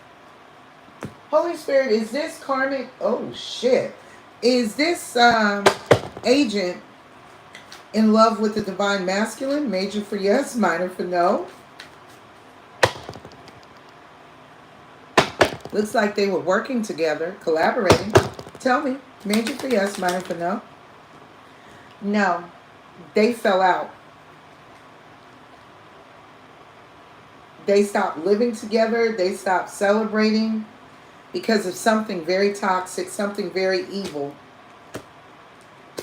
S1: Holy Spirit, is this karmic? Oh, shit. Is this agent in love with the divine masculine? Major for yes, minor for no. Looks like they were working together, collaborating. Tell me, major for yes, minor for no? No, they fell out. They stopped living together. They stopped celebrating because of something very toxic, something very evil.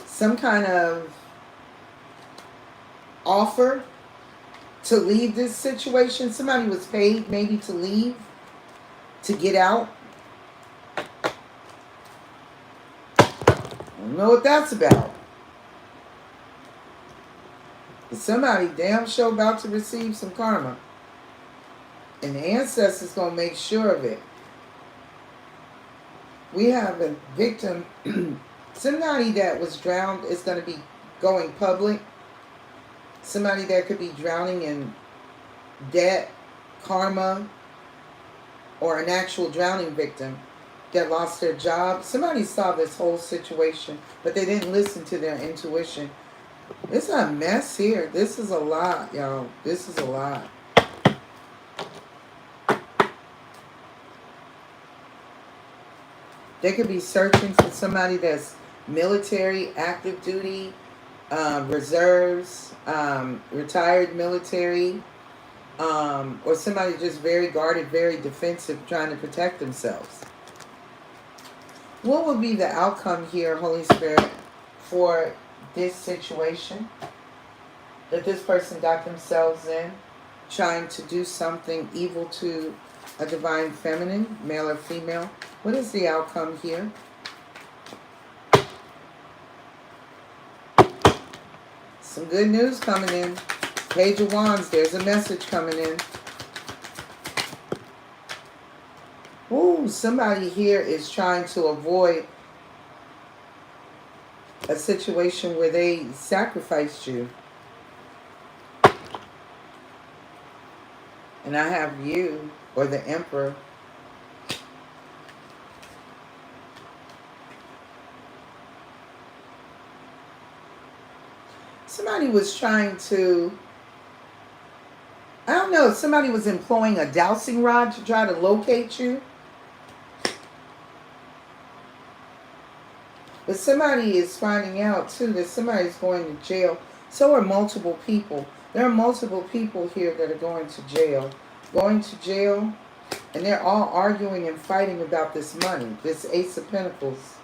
S1: Some kind of offer to leave this situation. Somebody was paid maybe to leave. To get out. I don't know what that's about. But somebody damn sure about to receive some karma. And the ancestors going to make sure of it. We have a victim. Somebody that was drowned is going to be going public. Somebody that could be drowning in debt, karma, or an actual drowning victim that lost their job. Somebody saw this whole situation, but they didn't listen to their intuition. It's a mess here. This is a lot, y'all. This is a lot. They could be searching for somebody that's military, active duty, reserves, retired military, or somebody just very guarded, very defensive, trying to protect themselves. What would be the outcome here, Holy Spirit, for this situation that this person got themselves in, trying to do something evil to a divine feminine, male or female? What is the outcome here? Some good news coming in. Page of Wands, there's a message coming in. Ooh, somebody here is trying to avoid a situation where they sacrificed you. And I have you, or the Emperor. Somebody was trying to, I don't know, somebody was employing a dowsing rod to try to locate you. But somebody is finding out too that somebody's going to jail. So are multiple people. There are multiple people here that are going to jail. Going to jail, and they're all arguing and fighting about this money, this Ace of Pentacles.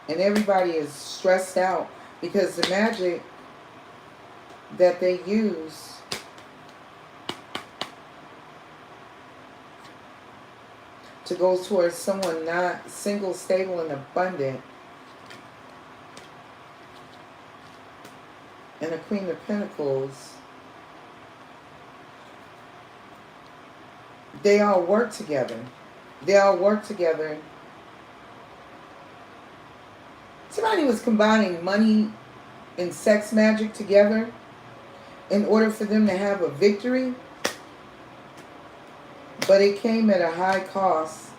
S1: And everybody is stressed out because the magic that they use to go towards someone not single, stable, and abundant, and a Queen of Pentacles, they all work together. They all work together. Somebody was combining money and sex magic together in order for them to have a victory. But it came at a high cost.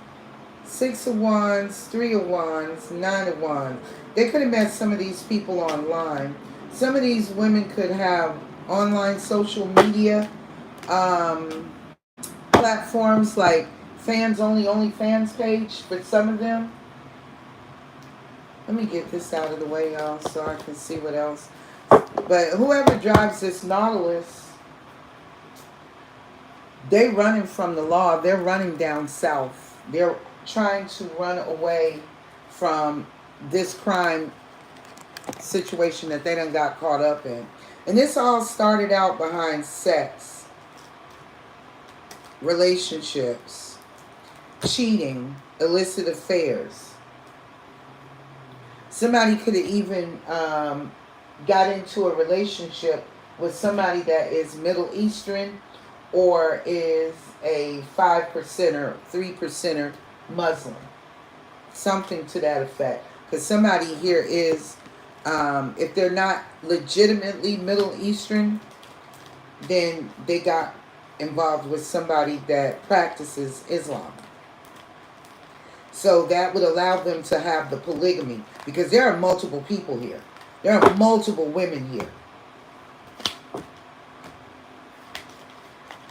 S1: 6 of Wands, 3 of Wands, 9 of Wands. They could have met some of these people online. Some of these women could have online social media platforms like fans only, OnlyFans page for some of them. Let me get this out of the way, y'all, so I can see what else. But whoever drives this Nautilus, they running from the law. They're running down south. They're trying to run away from this crime situation that they done got caught up in. And this all started out behind sex, relationships, cheating, illicit affairs. Somebody could have even got into a relationship with somebody that is Middle Eastern or is a 5%er, 3%er Muslim. Something to that effect. Because somebody here is, if they're not legitimately Middle Eastern, then they got involved with somebody that practices Islam. So that would allow them to have the polygamy. Because there are multiple people here. There are multiple women here.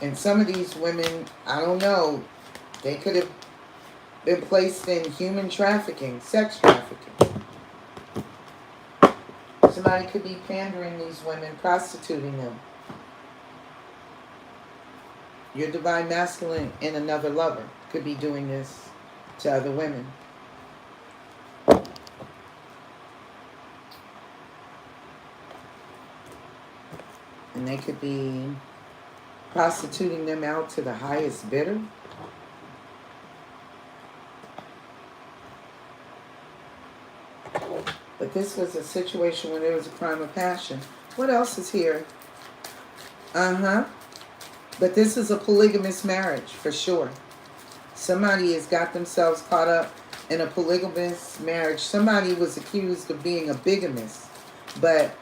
S1: And some of these women, I don't know, they could have been placed in human trafficking, sex trafficking. Somebody could be pandering these women, prostituting them. Your divine masculine and another lover could be doing this to other women. And they could be prostituting them out to the highest bidder. But this was a situation where there was a crime of passion. What else is here? But this is a polygamous marriage for sure. Somebody has got themselves caught up in a polygamous marriage. Somebody was accused of being a bigamist, but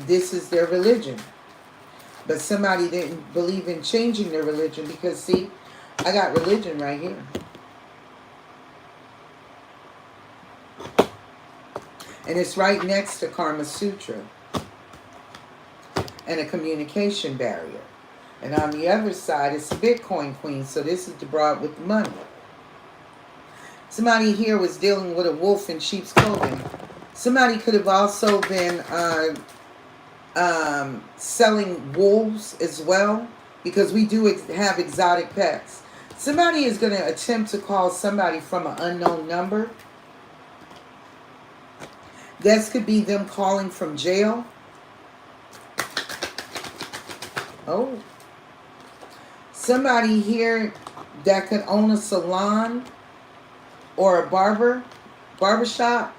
S1: this is their religion. But somebody didn't believe in changing their religion because, see, I got religion right here. And it's right next to Karma Sutra and a communication barrier. And on the other side, it's the Bitcoin Queen. So this is the broad with the money. Somebody here was dealing with a wolf in sheep's clothing. Somebody could have also been selling wolves as well, because we do have exotic pets. Somebody is going to attempt to call somebody from an unknown number. This could be them calling from jail. Oh. Somebody here that could own a salon or a barbershop.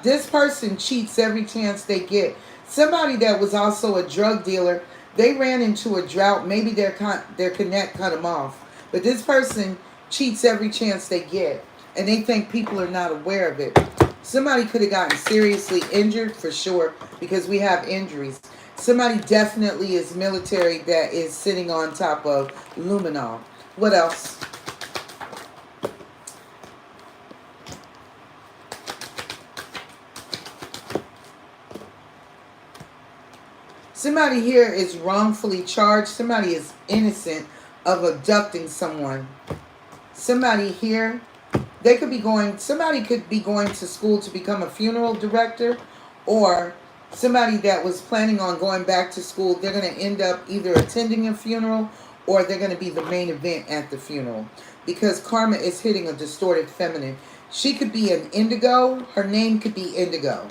S1: This person cheats every chance they get. Somebody that was also a drug dealer, they ran into a drought. Maybe their connect cut them off. But this person cheats every chance they get. And they think people are not aware of it. Somebody could have gotten seriously injured for sure, because we have injuries. Somebody definitely is military that is sitting on top of luminol. What else? Somebody here is wrongfully charged. Somebody is innocent of abducting someone. Somebody here, They could be going, somebody could be going to school to become a funeral director, or somebody that was planning on going back to school. They're going to end up either attending a funeral or they're going to be the main event at the funeral, because karma is hitting a distorted feminine. She could be an indigo. Her name could be Indigo.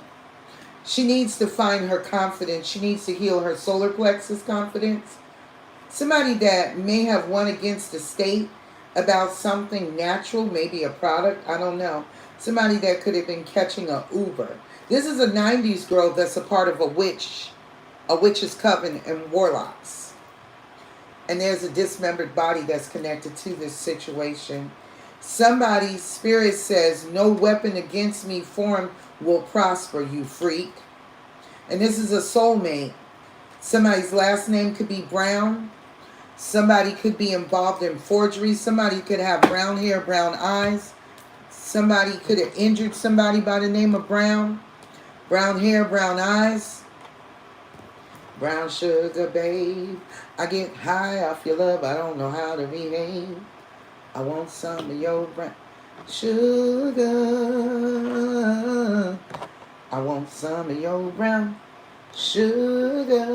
S1: She needs to find her confidence. She needs to heal her solar plexus confidence. Somebody that may have won against the state about something natural, maybe a product, I don't know. Somebody that could have been catching a Uber. This is a 90s girl that's a part of a witch's coven and warlocks. And there's a dismembered body that's connected to this situation. Somebody's spirit says, no weapon against me formed will prosper, you freak. And this is a soulmate. Somebody's last name could be Brown. Somebody could be involved in forgery. Somebody could have brown hair, brown eyes. Somebody could have injured somebody by the name of Brown. Brown hair, brown eyes. Brown sugar, babe. I get high off your love. I don't know how to behave. I want some of your brown sugar. I want some of your brown sugar.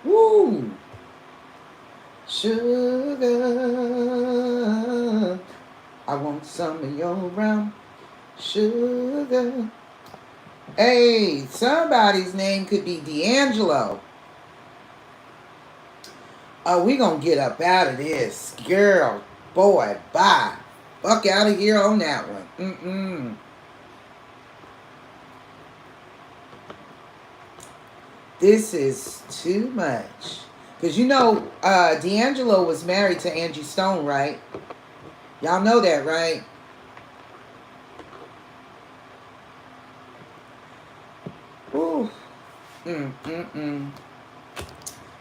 S1: Woo! Sugar. I want some of your brown sugar. Hey, somebody's name could be D'Angelo. Oh, we gonna get up out of this. Girl, boy, bye. Fuck out of here on that one. This is too much. Because you know, D'Angelo was married to Angie Stone, right? Y'all know that, right? Ooh.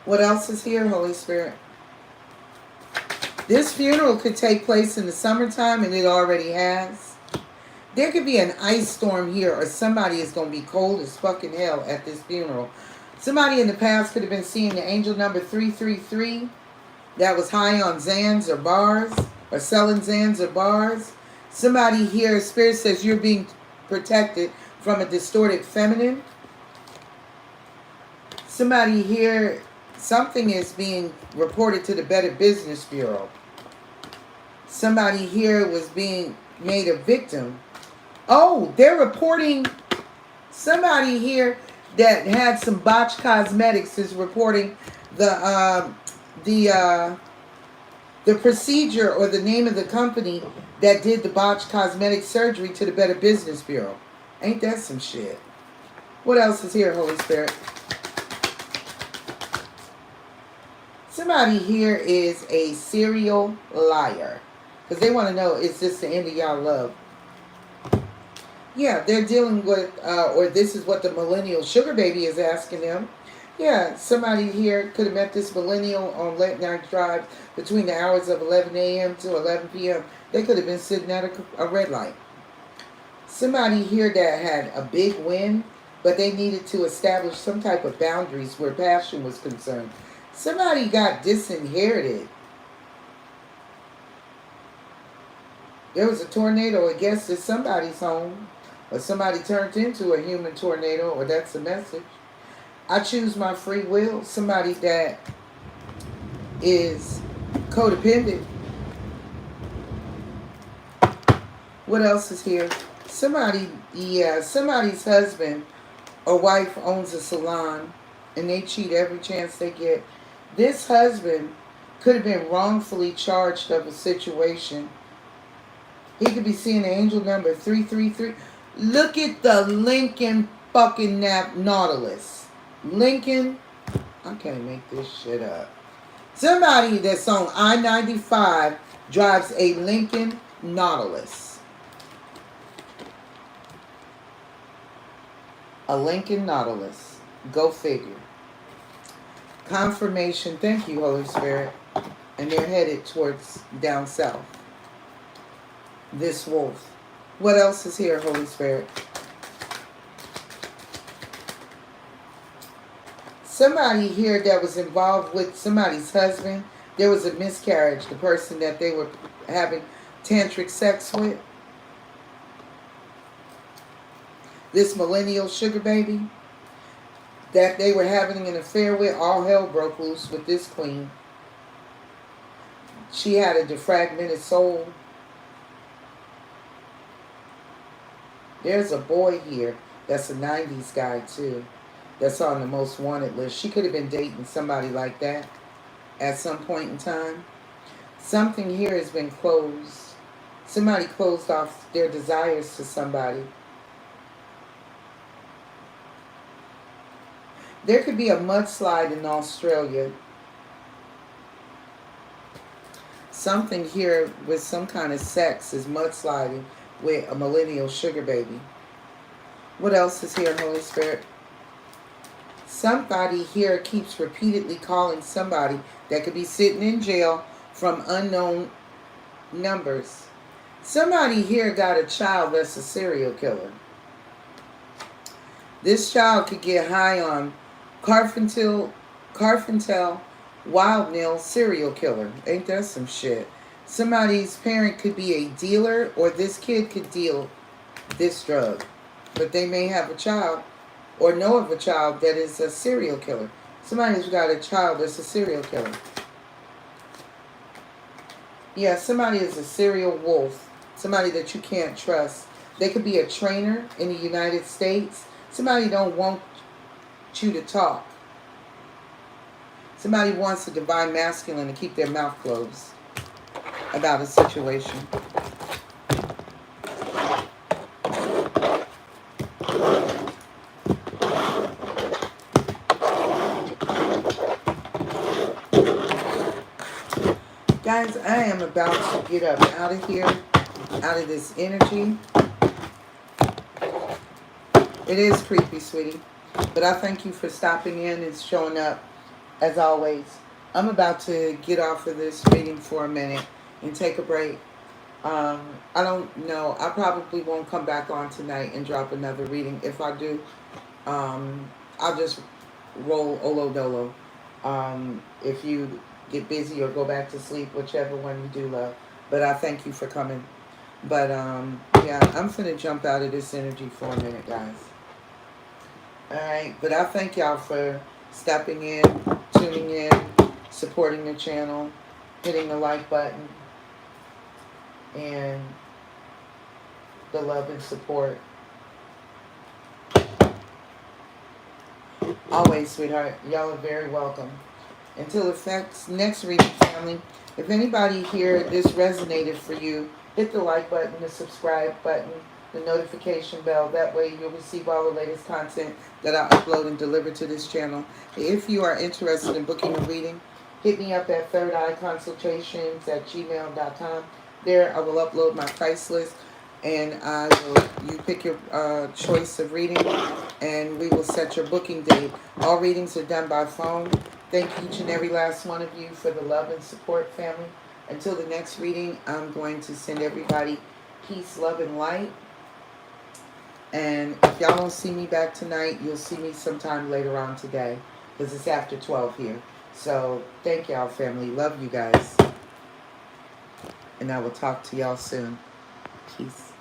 S1: What else is here, Holy Spirit? This funeral could take place in the summertime, and it already has. There could be an ice storm here, or somebody is going to be cold as fucking hell at this funeral. Somebody in the past could have been seeing the angel number 333 that was high on Zans or bars, or selling Zans or bars. Somebody here, Spirit says you're being protected from a distorted feminine. Somebody here, something is being reported to the Better Business Bureau. Somebody here was being made a victim. Oh, they're reporting somebody here that had some botched cosmetics is reporting the procedure or the name of the company that did the botched cosmetic surgery to the Better Business Bureau. Ain't that some shit? What else is here, Holy Spirit? Somebody here is a serial liar. Because they want to know, is this the end of y'all love? Yeah, they're dealing with, or this is what the millennial sugar baby is asking them. Yeah, somebody here could have met this millennial on late night drive between the hours of 11 a.m. to 11 p.m. They could have been sitting at a red light. Somebody here that had a big win, but they needed to establish some type of boundaries where passion was concerned. Somebody got disinherited. There was a tornado, I guess, at somebody's home. Or somebody turned into a human tornado, or that's the message. I choose my free will. Somebody that is codependent. What else is here? Somebody, yeah, somebody's husband or wife owns a salon, and they cheat every chance they get. This husband could have been wrongfully charged of a situation. He could be seeing the angel number 333. Look at the Lincoln fucking Nautilus. Lincoln, I can't make this shit up. Somebody that's on I-95 drives a Lincoln Nautilus. A Lincoln Nautilus. Go figure. Confirmation. Thank you, Holy Spirit. And they're headed towards down south. This wolf. What else is here, Holy Spirit? Somebody here that was involved with somebody's husband. There was a miscarriage. The person that they were having tantric sex with, this millennial sugar baby that they were having an affair with, all hell broke loose with this queen. She had a defragmented soul. There's a boy here that's a 90s guy too, that's on the most wanted list. She could have been dating somebody like that at some point in time. Something here has been closed. Somebody closed off their desires to somebody. There could be a mudslide in Australia. Something here with some kind of sex is mudsliding with a millennial sugar baby. What else is here, Holy Spirit? Somebody here keeps repeatedly calling somebody that could be sitting in jail from unknown numbers. Somebody here got a child that's a serial killer. This child could get high on Carfentel Wild Nail serial killer. Ain't that some shit? Somebody's parent could be a dealer, or this kid could deal this drug. But they may have a child or know of a child that is a serial killer. Somebody's got a child that's a serial killer. Yeah, somebody is a serial wolf. Somebody that you can't trust. They could be a trainer in the United States. Somebody don't want you to talk. Somebody wants a divine masculine to keep their mouth closed about a situation. Guys, I am about to get up out of here, out of this energy. It is creepy, sweetie. But I thank you for stopping in and showing up, as always. I'm about to get off of this reading for a minute and take a break. I don't know. I probably won't come back on tonight and drop another reading. If I do, I'll just roll Olo Dolo. If you get busy or go back to sleep, whichever one you do, love. But I thank you for coming. But yeah, I'm finna jump out of this energy for a minute, guys. Alright, but I thank y'all for stepping in, tuning in, supporting the channel, hitting the like button, and the love and support. Always, sweetheart, y'all are very welcome. Until the next reading, family, if anybody here, this resonated for you, hit the like button, the subscribe button, the notification bell. That way you'll receive all the latest content that I upload and deliver to this channel. If you are interested in booking a reading, hit me up at thirdeyeconsultations@gmail.com. There I will upload my price list, and you pick your choice of reading, and we will set your booking date. All readings are done by phone. Thank each and every last one of you for the love and support, family. Until the next reading, I'm going to send everybody peace, love, and light. And if y'all don't see me back tonight, you'll see me sometime later on today, because it's after 12 here. So thank y'all, family. Love you guys. And I will talk to y'all soon. Peace.